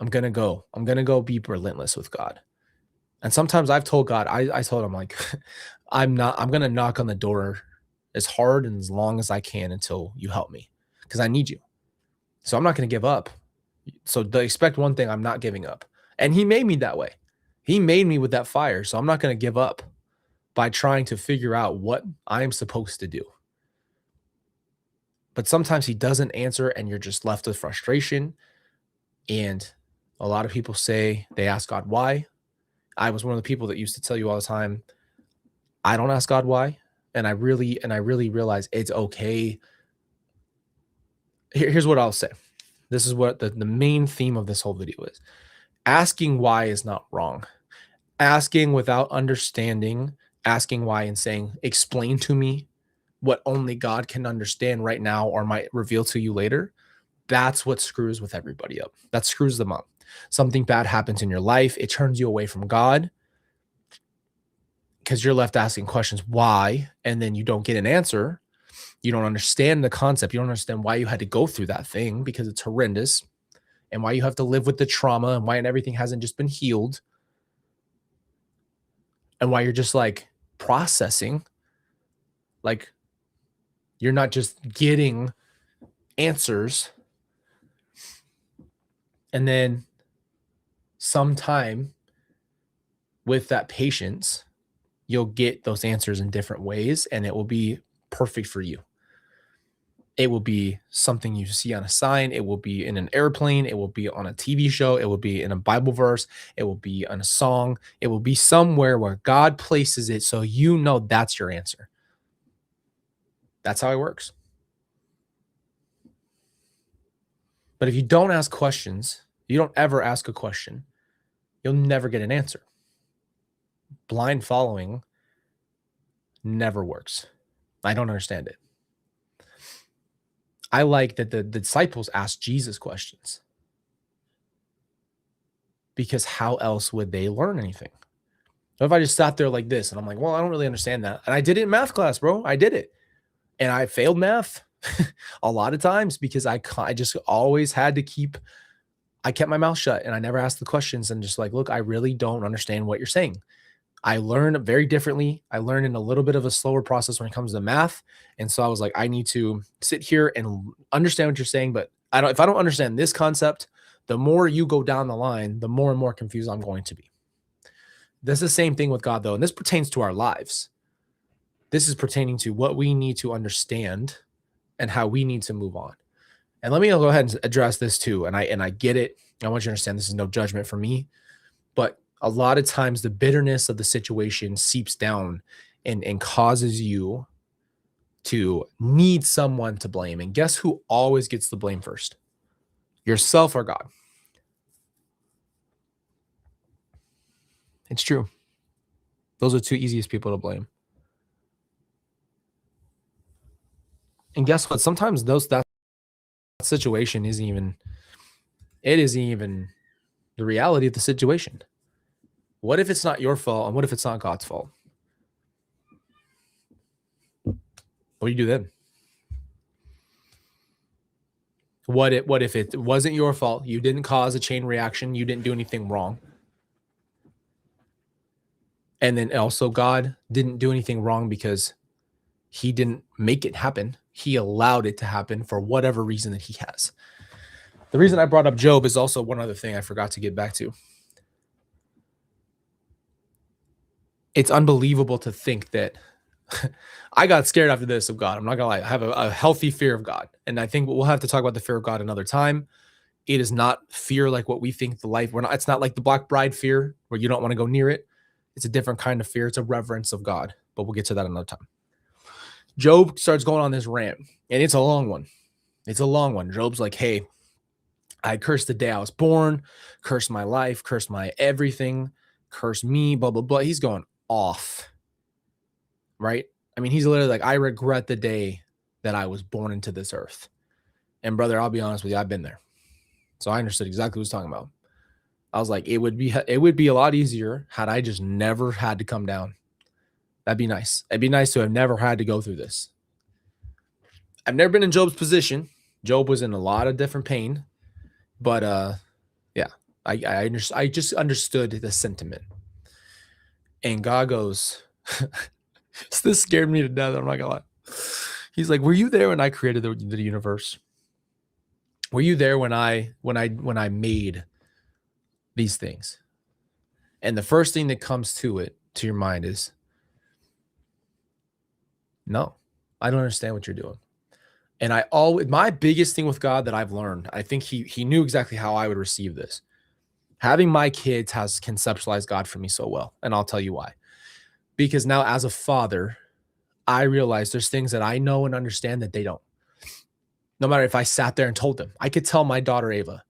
I'm going to go be relentless with God. And sometimes I've told God, I told him like, I'm going to knock on the door as hard and as long as I can until you help me, because I need you. So I'm not going to give up. So to expect one thing, I'm not giving up. And he made me that way. He made me with that fire. So I'm not going to give up by trying to figure out what I'm supposed to do. But sometimes he doesn't answer and you're just left with frustration. And a lot of people say they ask God why. I was one of the people that used to tell you all the time, I don't ask God why. And I really realize it's okay. Here's what I'll say. This is what the main theme of this whole video is. Asking why is not wrong. Asking without understanding, asking why and saying, explain to me what only God can understand right now or might reveal to you later. That's what screws with everybody up. That screws them up. Something bad happens in your life. It turns you away from God because you're left asking questions, why? And then you don't get an answer. You don't understand the concept. You don't understand why you had to go through that thing because it's horrendous, and why you have to live with the trauma, and why everything hasn't just been healed, and why you're just like processing. Like you're not just getting answers. And then sometime with that patience, you'll get those answers in different ways, and it will be perfect for you. It will be something you see on a sign. It will be in an airplane. It will be on a TV show. It will be in a Bible verse. It will be on a song. It will be somewhere where God places it so you know that's your answer. That's how it works. But if you don't ask questions, you don't ever ask a question, you'll never get an answer. Blind following never works. I don't understand it. I like that the disciples asked Jesus questions, because how else would they learn anything? What if I just sat there like this and I'm like, well, I don't really understand that. And I did it in math class, bro. I did it. And I failed math a lot of times because I just always had to I kept my mouth shut and I never asked the questions and just like, look, I really don't understand what you're saying. I learn very differently. I learn in a little bit of a slower process when it comes to math. And so I was like, I need to sit here and understand what you're saying. But if I don't understand this concept, the more you go down the line, the more and more confused I'm going to be. This is the same thing with God, though. And this pertains to our lives. This is pertaining to what we need to understand and how we need to move on. And let me go ahead and address this too. And I get it. I want you to understand this is no judgment for me. But a lot of times the bitterness of the situation seeps down and causes you to need someone to blame. And guess who always gets the blame first? Yourself or God. It's true. Those are two easiest people to blame. And guess what? Sometimes that situation isn't even the reality of the situation. What if it's not your fault? And what if it's not God's fault? What do you do then? What if it wasn't your fault? You didn't cause a chain reaction. You didn't do anything wrong. And then also God didn't do anything wrong because he didn't make it happen. He allowed it to happen for whatever reason that he has. The reason I brought up Job is also one other thing I forgot to get back to. It's unbelievable to think that I got scared after this of God. I'm not gonna lie. I have a healthy fear of God. And I think we'll have to talk about the fear of God another time. It is not fear like what we think it's not like the Black Bride fear where you don't want to go near it. It's a different kind of fear. It's a reverence of God, but we'll get to that another time. Job starts going on this rant, and it's a long one. It's a long one. Job's like, hey, I cursed the day I was born, cursed my life, cursed my everything, cursed me, blah, blah, blah. He's going off, right? I mean, he's literally like, I regret the day that I was born into this earth. And brother, I'll be honest with you, I've been there. So I understood exactly what he's talking about. I was like, it would be a lot easier had I just never had to come down. That'd be nice. It'd be nice to have never had to go through this. I've never been in Job's position. Job was in a lot of different pain, but yeah. I just understood the sentiment. And God goes, this scared me to death. I'm not gonna lie. He's like, were you there when I created the universe? Were you there when I made these things? And the first thing that comes to your mind is, no, I don't understand what you're doing. And my biggest thing with God that I've learned, I think he knew exactly how I would receive this. Having my kids has conceptualized God for me so well. And I'll tell you why. Because now as a father, I realize there's things that I know and understand that they don't. No matter if I sat there and told them, I could tell my daughter Ava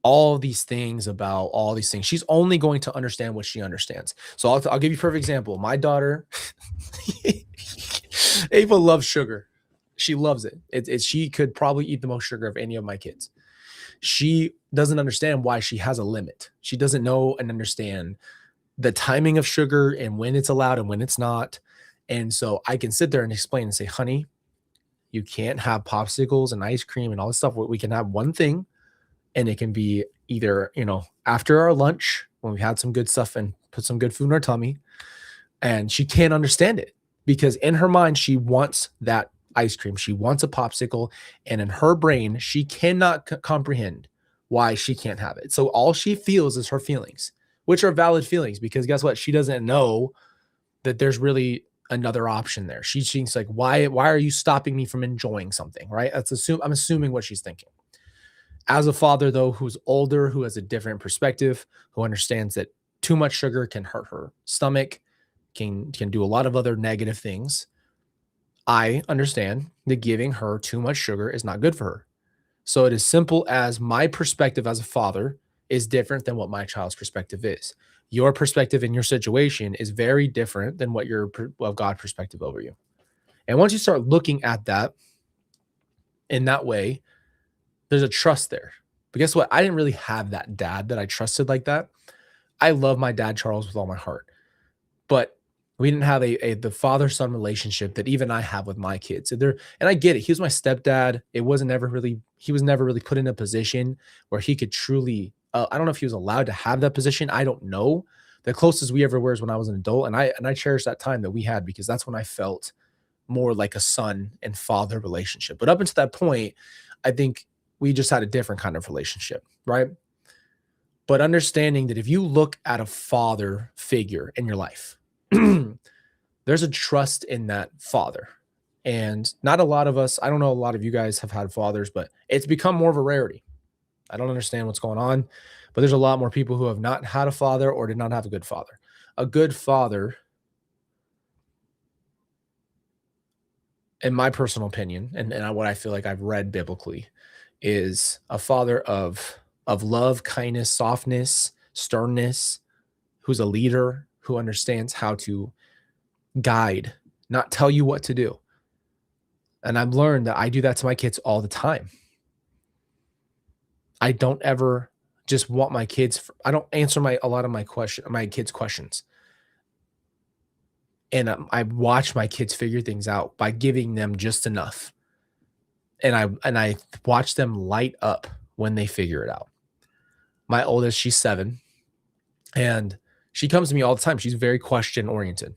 all these things about all these things. She's only going to understand what she understands. So I'll give you a perfect example. My daughter, Ava loves sugar. She loves it. She could probably eat the most sugar of any of my kids. She doesn't understand why she has a limit. She doesn't know and understand the timing of sugar and when it's allowed and when it's not. And so I can sit there and explain and say, honey, you can't have popsicles and ice cream and all this stuff. We can have one thing, and it can be either, after our lunch when we had some good stuff and put some good food in our tummy. And she can't understand it because in her mind, she wants that ice cream. She wants a popsicle. And in her brain, she cannot comprehend why she can't have it. So all she feels is her feelings, which are valid feelings, because guess what? She doesn't know that there's really another option there. She thinks like, why are you stopping me from enjoying something? Right. I'm assuming what she's thinking. As a father, though, who's older, who has a different perspective, who understands that too much sugar can hurt her stomach, can do a lot of other negative things, I understand that giving her too much sugar is not good for her. So it is simple as my perspective as a father is different than what my child's perspective is. Your perspective in your situation is very different than what God's perspective over you. And once you start looking at that in that way, there's a trust there. But guess what? I didn't really have that dad that I trusted like that. I love my dad, Charles, with all my heart. But we didn't have the father-son relationship that even I have with my kids. And I get it. He was my stepdad. He was never really put in a position where he could truly, I don't know if he was allowed to have that position. I don't know. The closest we ever were is when I was an adult. And I cherish that time that we had because that's when I felt more like a son and father relationship. But up until that point, I think we just had a different kind of relationship, right? But understanding that if you look at a father figure in your life, there's a trust in that father. And not a lot of us, I don't know, a lot of you guys have had fathers, but it's become more of a rarity. I don't understand what's going on, but there's a lot more people who have not had a father or did not have a good father. A good father, in my personal opinion, and what I feel like I've read biblically, is a father of love, kindness, softness, sternness, who's a leader, who understands how to guide, not tell you what to do. And I've learned that I do that to my kids all the time. I don't ever just want my kids. I don't answer a lot of my kids' questions. And I watch my kids figure things out by giving them just enough. And I watch them light up when they figure it out. My oldest, she's 7, and she comes to me all the time. She's very question oriented.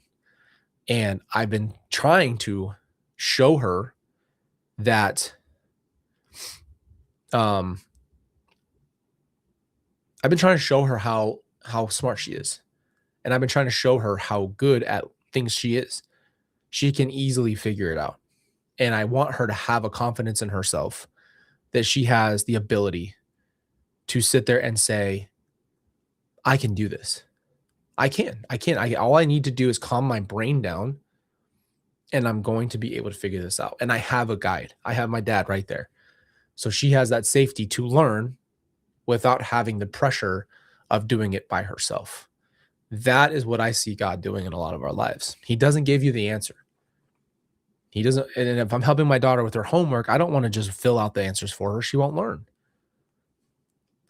And I've been trying to show her that I've been trying to show her how smart she is. And I've been trying to show her how good at things she is. She can easily figure it out. And I want her to have a confidence in herself that she has the ability to sit there and say, I can do this. I can. All I need to do is calm my brain down and I'm going to be able to figure this out. And I have a guide. I have my dad right there. So she has that safety to learn without having the pressure of doing it by herself. That is what I see God doing in a lot of our lives. He doesn't give you the answer. He doesn't. And if I'm helping my daughter with her homework, I don't want to just fill out the answers for her. She won't learn.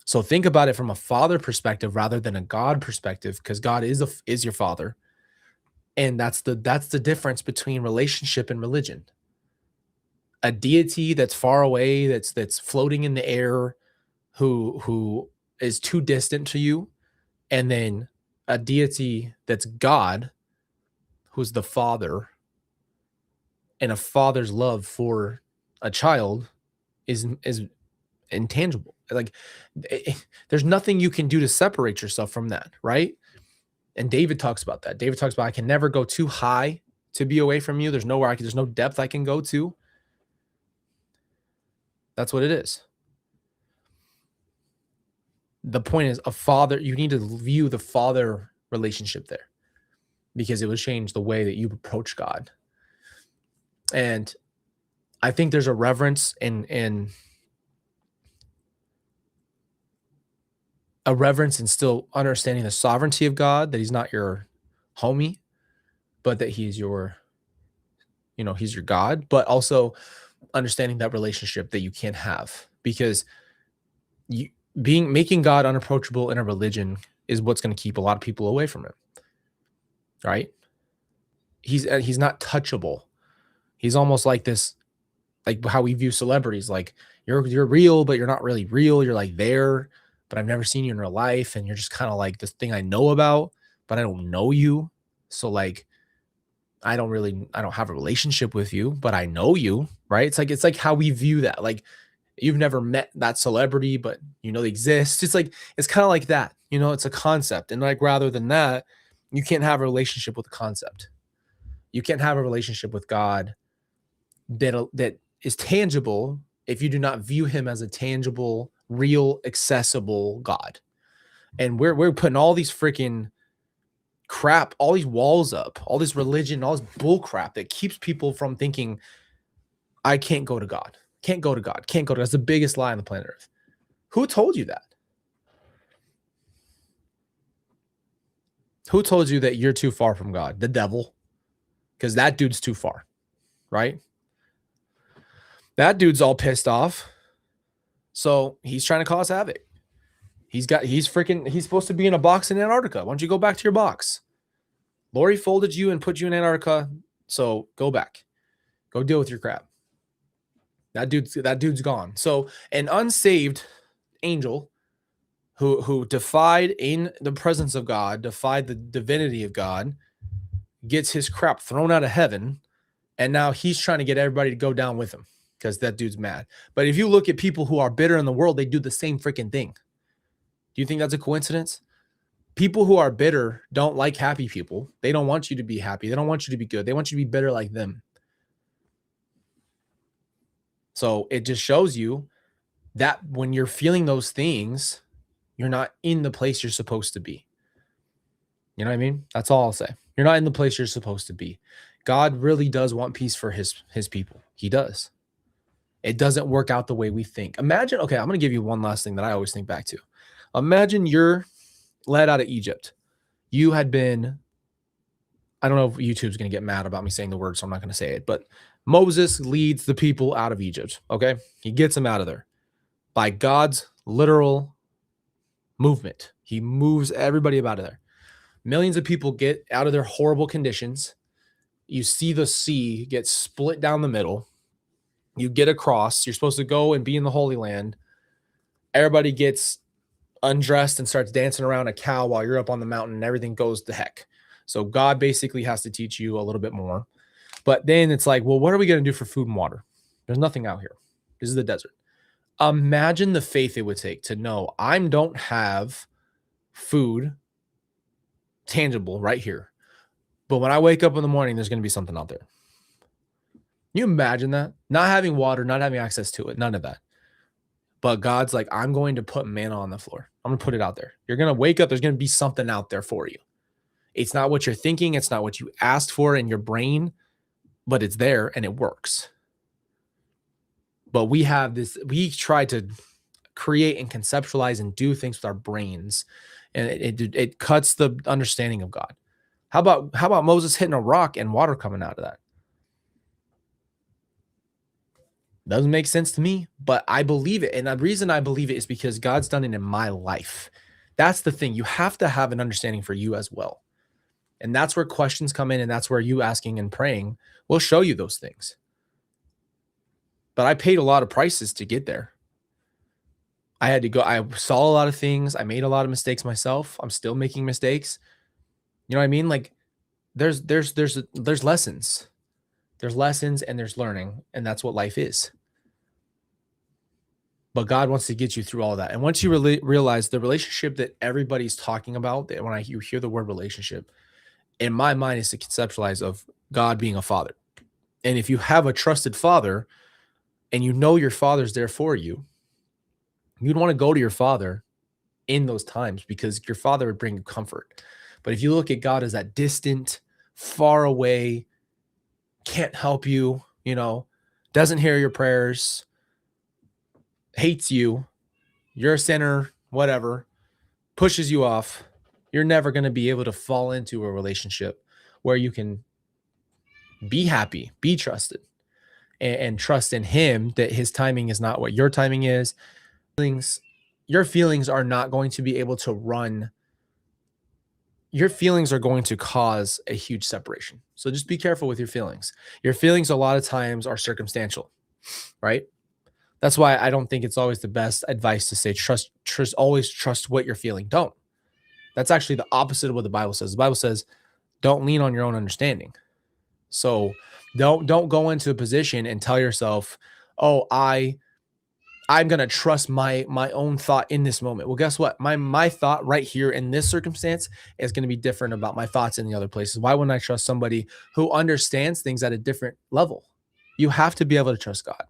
So think about it from a father perspective rather than a God perspective, because God is your father. And that's the difference between relationship and religion. A deity that's far away, that's floating in the air, who is too distant to you, and then a deity that's God, who's the father, and a father's love for a child is intangible. Like there's nothing you can do to separate yourself from that, right? And David talks about that. David talks about, I can never go too high to be away from you. There's nowhere there's no depth I can go to. That's what it is. The point is, a father, you need to view the father relationship there, because it will change the way that you approach God. And I think there's a reverence in still understanding the sovereignty of God, that he's not your homie, but that he's your, he's your God, but also understanding that relationship that you can't have, because making God unapproachable in a religion is what's going to keep a lot of people away from him. Right? He's not touchable. He's almost like this, like how we view celebrities. Like you're real, but you're not really real. You're like there, but I've never seen you in real life, and you're just kind of like this thing I know about, but I don't know you. So like, I don't have a relationship with you, but I know you, right? It's like how we view that. Like you've never met that celebrity, but they exist. It's kind of like that, it's a concept. And like, rather than that, you can't have a relationship with a concept. You can't have a relationship with God that is tangible if you do not view him as a tangible, real, accessible God. And we're putting all these freaking crap, all these walls up, all this religion, all this bull crap that keeps people from thinking, I can't go to God, can't go to God, can't go to God. That's the biggest lie on the planet Earth. Who told you that? Who told you that you're too far from God? The devil. Because that dude's too far, right? That dude's all pissed off. So he's trying to cause havoc. He's supposed to be in a box in Antarctica. Why don't you go back to your box? Lori folded you and put you in Antarctica. So go back. Go deal with your crap. That dude's gone. So an unsaved angel who defied in the presence of God, defied the divinity of God, gets his crap thrown out of heaven, and now he's trying to get everybody to go down with him because that dude's mad. But if you look at people who are bitter in the world, they do the same freaking thing. Do you think that's a coincidence? People who are bitter don't like happy people. They don't want you to be happy. They don't want you to be good. They want you to be bitter like them. So it just shows you that when you're feeling those things, you're not in the place you're supposed to be. You know what I mean? That's all I'll say. You're not in the place you're supposed to be. God really does want peace for his people. He does. It doesn't work out the way we think. Imagine, okay, I'm going to give you one last thing that I always think back to. Imagine you're led out of Egypt. You had been, I don't know if YouTube's going to get mad about me saying the word, so I'm not going to say it, but Moses leads the people out of Egypt, okay? He gets them out of there by God's literal movement. He moves everybody out of there. Millions of people get out of their horrible conditions. You see the sea get split down the middle. You get across. You're supposed to go and be in the Holy Land. Everybody gets undressed and starts dancing around a cow while you're up on the mountain, and everything goes to heck. So God basically has to teach you a little bit more. But then it's like, well, what are we going to do for food and water? There's nothing out here. This is the desert. Imagine the faith it would take to know I don't have food tangible right here. But when I wake up in the morning, there's going to be something out there. Can you imagine that? Not having water, not having access to it, none of that. But God's like, I'm going to put manna on the floor. I'm going to put it out there. You're going to wake up. There's going to be something out there for you. It's not what you're thinking. It's not what you asked for in your brain, but it's there and it works. But we try to create and conceptualize and do things with our brains, and it cuts the understanding of God. How about Moses hitting a rock and water coming out of that? Doesn't make sense to me, but I believe it. And the reason I believe it is because God's done it in my life. That's the thing. You have to have an understanding for you as well. And that's where questions come in, and that's where you asking and praying will show you those things. But I paid a lot of prices to get there. I had to go. I saw a lot of things. I made a lot of mistakes myself. I'm still making mistakes. You know what I mean? Like there's lessons. There's lessons and there's learning, and that's what life is. But God wants to get you through all that. And once you realize the relationship that everybody's talking about, that when you hear the word relationship, in my mind is to conceptualize of God being a father. And if you have a trusted father and you know your father's there for you, you'd want to go to your father in those times because your father would bring you comfort. But if you look at God as that distant, far away, can't help you, doesn't hear your prayers, hates you, you're a sinner, whatever, pushes you off, you're never going to be able to fall into a relationship where you can be happy, be trusted, and trust in him that his timing is not what your timing is. Your feelings are not going to be able to run. Your feelings are going to cause a huge separation. So just be careful with your feelings. Your feelings a lot of times are circumstantial, right? That's why I don't think it's always the best advice to say always trust what you're feeling. Don't. That's actually the opposite of what the Bible says. The Bible says, don't lean on your own understanding. So don't go into a position and tell yourself, oh, I'm gonna trust my own thought in this moment. Well, guess what? My thought right here in this circumstance is gonna be different about my thoughts in the other places. Why wouldn't I trust somebody who understands things at a different level? You have to be able to trust God.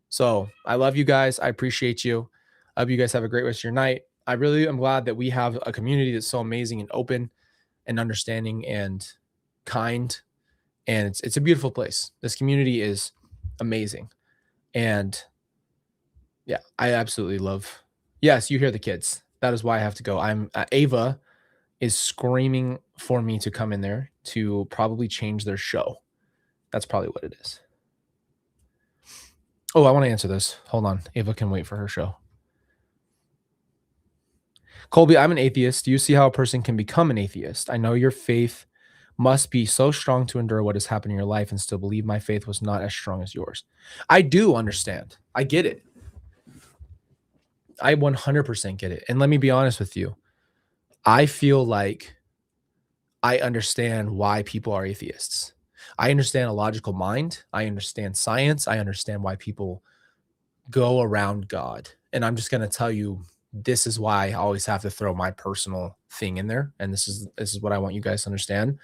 So I love you guys. I appreciate you. I hope you guys have a great rest of your night. I really am glad that we have a community that's so amazing and open and understanding and kind. And it's a beautiful place. This community is amazing. And yeah, I absolutely love. Yes, you hear the kids. That is why I have to go. Ava is screaming for me to come in there to probably change their show. That's probably what it is. Oh, I want to answer this. Hold on. Ava can wait for her show. Colby, I'm an atheist. Do you see how a person can become an atheist? I know your faith must be so strong to endure what has happened in your life and still believe my faith was not as strong as yours. I do understand. I get it. I 100% get it. And let me be honest with you. I feel like I understand why people are atheists. I understand a logical mind. I understand science. I understand why people go around God. And I'm just going to tell you, this is why I always have to throw my personal thing in there. And this is what I want you guys to understand.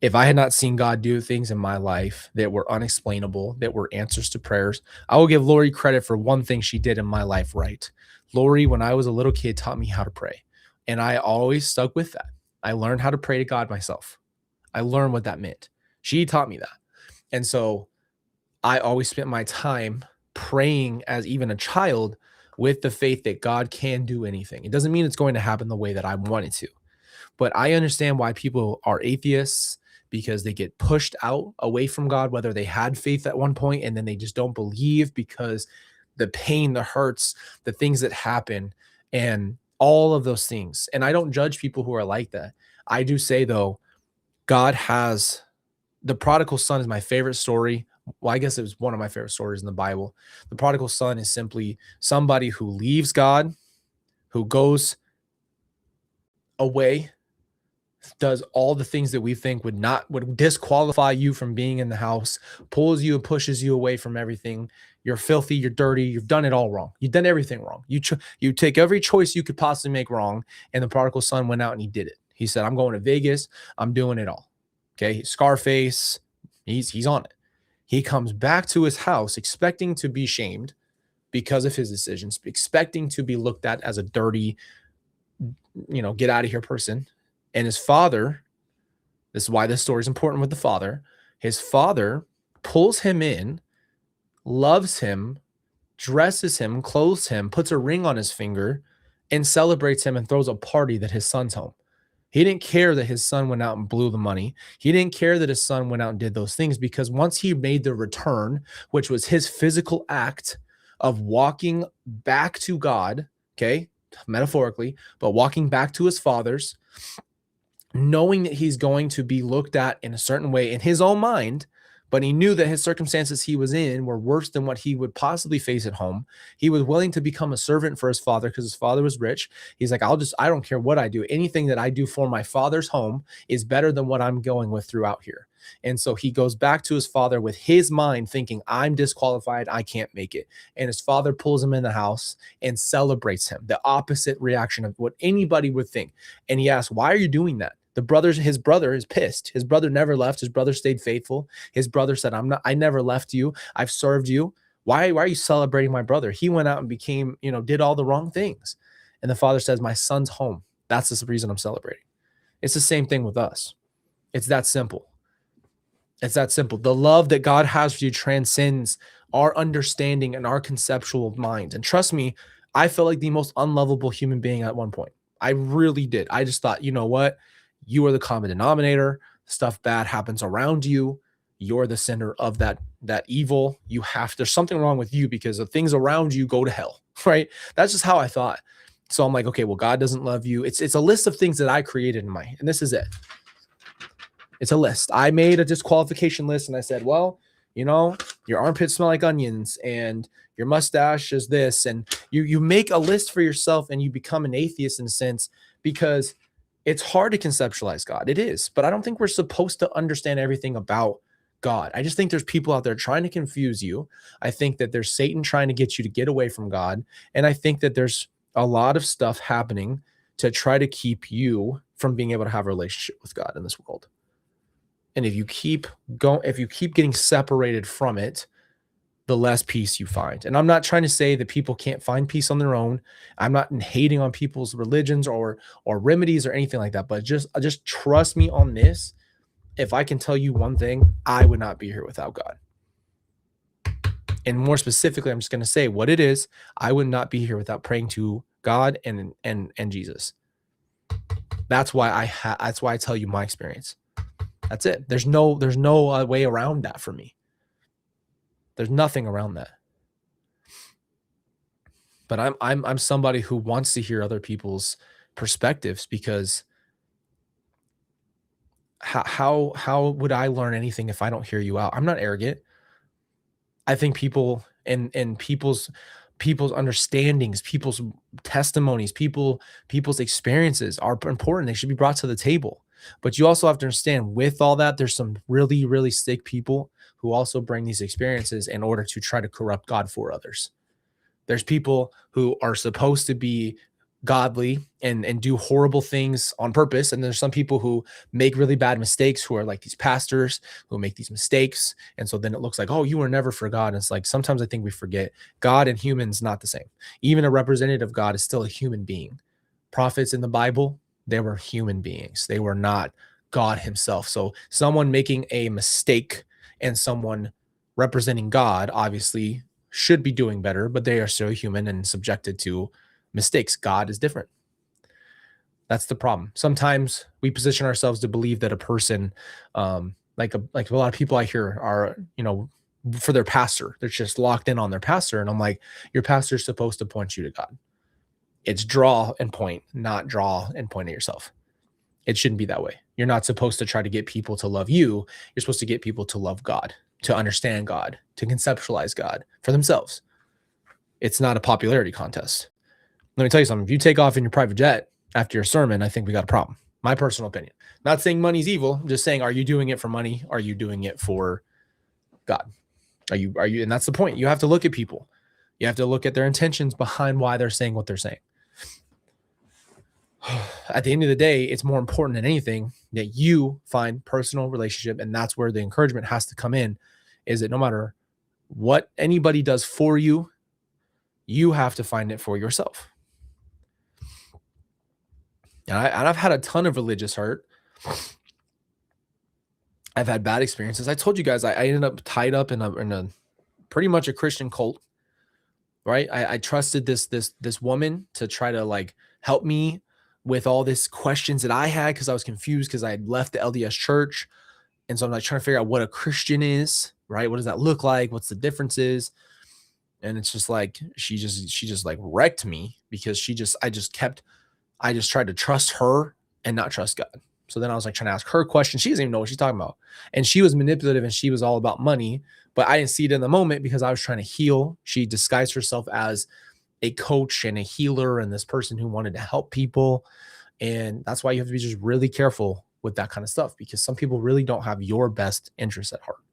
If I had not seen God do things in my life that were unexplainable, that were answers to prayers, I will give Lori credit for one thing she did in my life right. Lori, when I was a little kid, taught me how to pray. And I always stuck with that. I learned how to pray to God myself. I learned what that meant. She taught me that. And so I always spent my time praying as even a child with the faith that God can do anything. It doesn't mean it's going to happen the way that I want it to. But I understand why people are atheists, because they get pushed out away from God, whether they had faith at one point and then they just don't believe because the pain, the hurts, the things that happen, and all of those things. And I don't judge people who are like that. I do say, though, God has the prodigal son is my favorite story. Well, I guess it was one of my favorite stories in the Bible. The prodigal son is simply somebody who leaves God, who goes away, does all the things that we think would disqualify you from being in the house, pulls you and pushes you away from everything. You're filthy, you're dirty, you've done it all wrong. You've done everything wrong. You take every choice you could possibly make wrong, and the prodigal son went out and he did it. He said, I'm going to Vegas, I'm doing it all. Okay, Scarface, he's on it. He comes back to his house expecting to be shamed because of his decisions, expecting to be looked at as a dirty, get out of here person. And his father, this is why this story is important with the father. His father pulls him in, loves him, dresses him, clothes him, puts a ring on his finger, and celebrates him and throws a party that his son's home. He didn't care that his son went out and blew the money. He didn't care that his son went out and did those things, because once he made the return, which was his physical act of walking back to God, okay, metaphorically, but walking back to his father's, knowing that he's going to be looked at in a certain way in his own mind, but he knew that his circumstances he was in were worse than what he would possibly face at home. He was willing to become a servant for his father because his father was rich. He's like, I don't care what I do. Anything that I do for my father's home is better than what I'm going with throughout here. And so he goes back to his father with his mind thinking, I'm disqualified. I can't make it. And his father pulls him in the house and celebrates him, the opposite reaction of what anybody would think. And he asks, why are you doing that? His brother is pissed. His brother never left. His brother stayed faithful. His brother said, I never left you. I've served you. Why are you celebrating my brother? He went out and became, did all the wrong things. And the father says, my son's home. That's the reason I'm celebrating. It's the same thing with us. It's that simple. It's that simple. The love that God has for you transcends our understanding and our conceptual mind. And trust me, I felt like the most unlovable human being at one point. I really did. I just thought, you know what? You are the common denominator. Stuff bad happens around you. You're the center of that evil. There's something wrong with you because the things around you go to hell, right? That's just how I thought. So I'm like, okay, well, God doesn't love you. It's a list of things that I created and this is it. It's a list. I made a disqualification list and I said, well, your armpits smell like onions and your mustache is this. And you make a list for yourself and you become an atheist in a sense because it's hard to conceptualize God. It is, but I don't think we're supposed to understand everything about God. I just think there's people out there trying to confuse you. I think that there's Satan trying to get you to get away from God. And I think that there's a lot of stuff happening to try to keep you from being able to have a relationship with God in this world. And if you keep getting separated from it, the less peace you find. And I'm not trying to say that people can't find peace on their own. I'm not hating on people's religions or remedies or anything like that. But just trust me on this. If I can tell you one thing, I would not be here without God. And more specifically, I'm just going to say what it is. I would not be here without praying to God and Jesus. That's why I tell you my experience. That's it. There's no way around that for me. There's nothing around that. But I'm somebody who wants to hear other people's perspectives because how would I learn anything if I don't hear you out? I'm not arrogant. I think people and people's understandings, people's testimonies, people's experiences are important. They should be brought to the table. But you also have to understand with all that, there's some really, really sick people who also bring these experiences in order to try to corrupt God for others. There's people who are supposed to be godly and do horrible things on purpose. And there's some people who make really bad mistakes who are like these pastors who make these mistakes. And so then it looks like, oh, you were never for God. And it's like, sometimes I think we forget God and humans not the same. Even a representative of God is still a human being. Prophets in the Bible, they were human beings. They were not God himself. So someone making a mistake and someone representing God obviously should be doing better, but they are still human and subjected to mistakes. God is different. That's the problem. Sometimes we position ourselves to believe that a person, like a lot of people I hear are, for their pastor, they're just locked in on their pastor. And I'm like, your pastor is supposed to point you to God. It's draw and point, not draw and point at yourself. It shouldn't be that way. You're not supposed to try to get people to love you. You're supposed to get people to love God, to understand God, to conceptualize God for themselves. It's not a popularity contest. Let me tell you something. If you take off in your private jet after your sermon, I think we got a problem. My personal opinion. Not saying money's evil. I'm just saying, are you doing it for money? Are you doing it for God? Are you? And that's the point. You have to look at people. You have to look at their intentions behind why they're saying what they're saying. At the end of the day, it's more important than anything that you find personal relationship. And that's where the encouragement has to come in, is that no matter what anybody does for you, you have to find it for yourself. And I've had a ton of religious hurt. I've had bad experiences. I told you guys I ended up tied up in a pretty much a Christian cult, right? I trusted this woman to try to like help me with all these questions that I had because I was confused because I had left the LDS church. And so I'm like trying to figure out what a Christian is, right? What does that look like? What's the differences? And it's just like, she just like wrecked me because I just tried to trust her and not trust God. So then I was like trying to ask her questions. She doesn't even know what she's talking about. And she was manipulative and she was all about money, but I didn't see it in the moment because I was trying to heal. She disguised herself as a coach and a healer and this person who wanted to help people. And that's why you have to be just really careful with that kind of stuff, because some people really don't have your best interests at heart.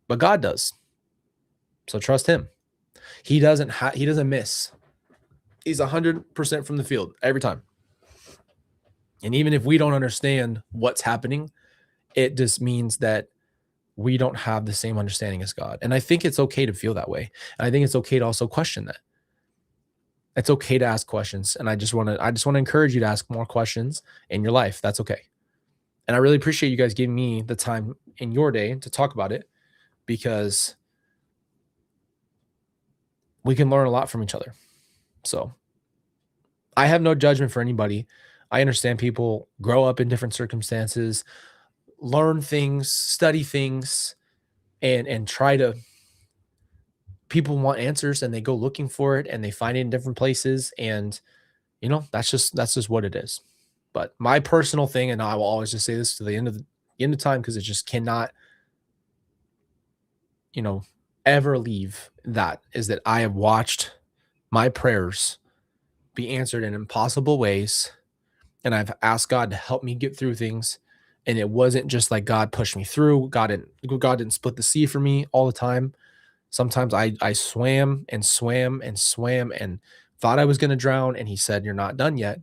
But God does. So trust him. He doesn't miss. He's 100% from the field every time. And even if we don't understand what's happening, it just means that we don't have the same understanding as God. And I think it's okay to feel that way. And I think it's okay to also question that. It's okay to ask questions. And I just want to encourage you to ask more questions in your life. That's okay. And I really appreciate you guys giving me the time in your day to talk about it, because we can learn a lot from each other. So I have no judgment for anybody. I understand people grow up in different circumstances, learn things, study things, and try to, people want answers and they go looking for it and they find it in different places. And that's just what it is. But my personal thing, and I will always just say this to the end of time, because it just cannot, ever leave, that is that I have watched my prayers be answered in impossible ways. And I've asked God to help me get through things. And it wasn't just like God pushed me through. God didn't split the sea for me all the time. Sometimes I swam and swam and swam and thought I was going to drown. And he said, "You're not done yet."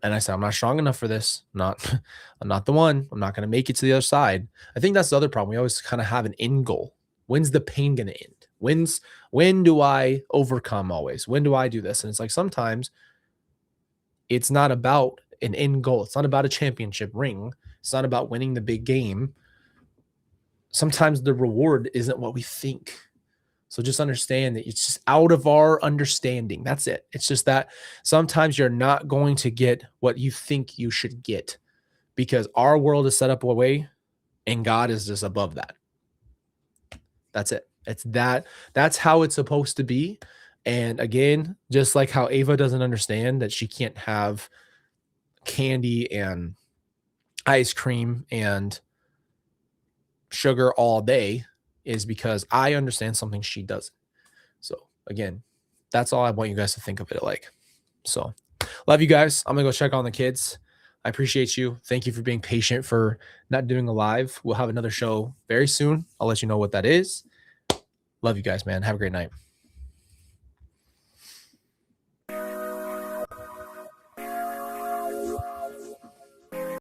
And I said, "I'm not strong enough for this. I'm not the one. I'm not going to make it to the other side." I think that's the other problem. We always kind of have an end goal. When's the pain going to end? When do I overcome always? When do I do this? And it's like, sometimes it's not about an end goal. It's not about a championship ring. It's not about winning the big game. Sometimes the reward isn't what we think. So just understand that it's just out of our understanding. That's it. It's just that sometimes you're not going to get what you think you should get, because our world is set up a way and God is just above that. That's it. That's how it's supposed to be. And again, just like how Ava doesn't understand that she can't have candy and ice cream and sugar all day, is because I understand something she doesn't. So again, that's all I want you guys to think of it like. So love you guys. I'm gonna go check on the kids. I appreciate you. Thank you for being patient for not doing a live. We'll have another show very soon. I'll let you know what that is. Love you guys, man. Have a great night.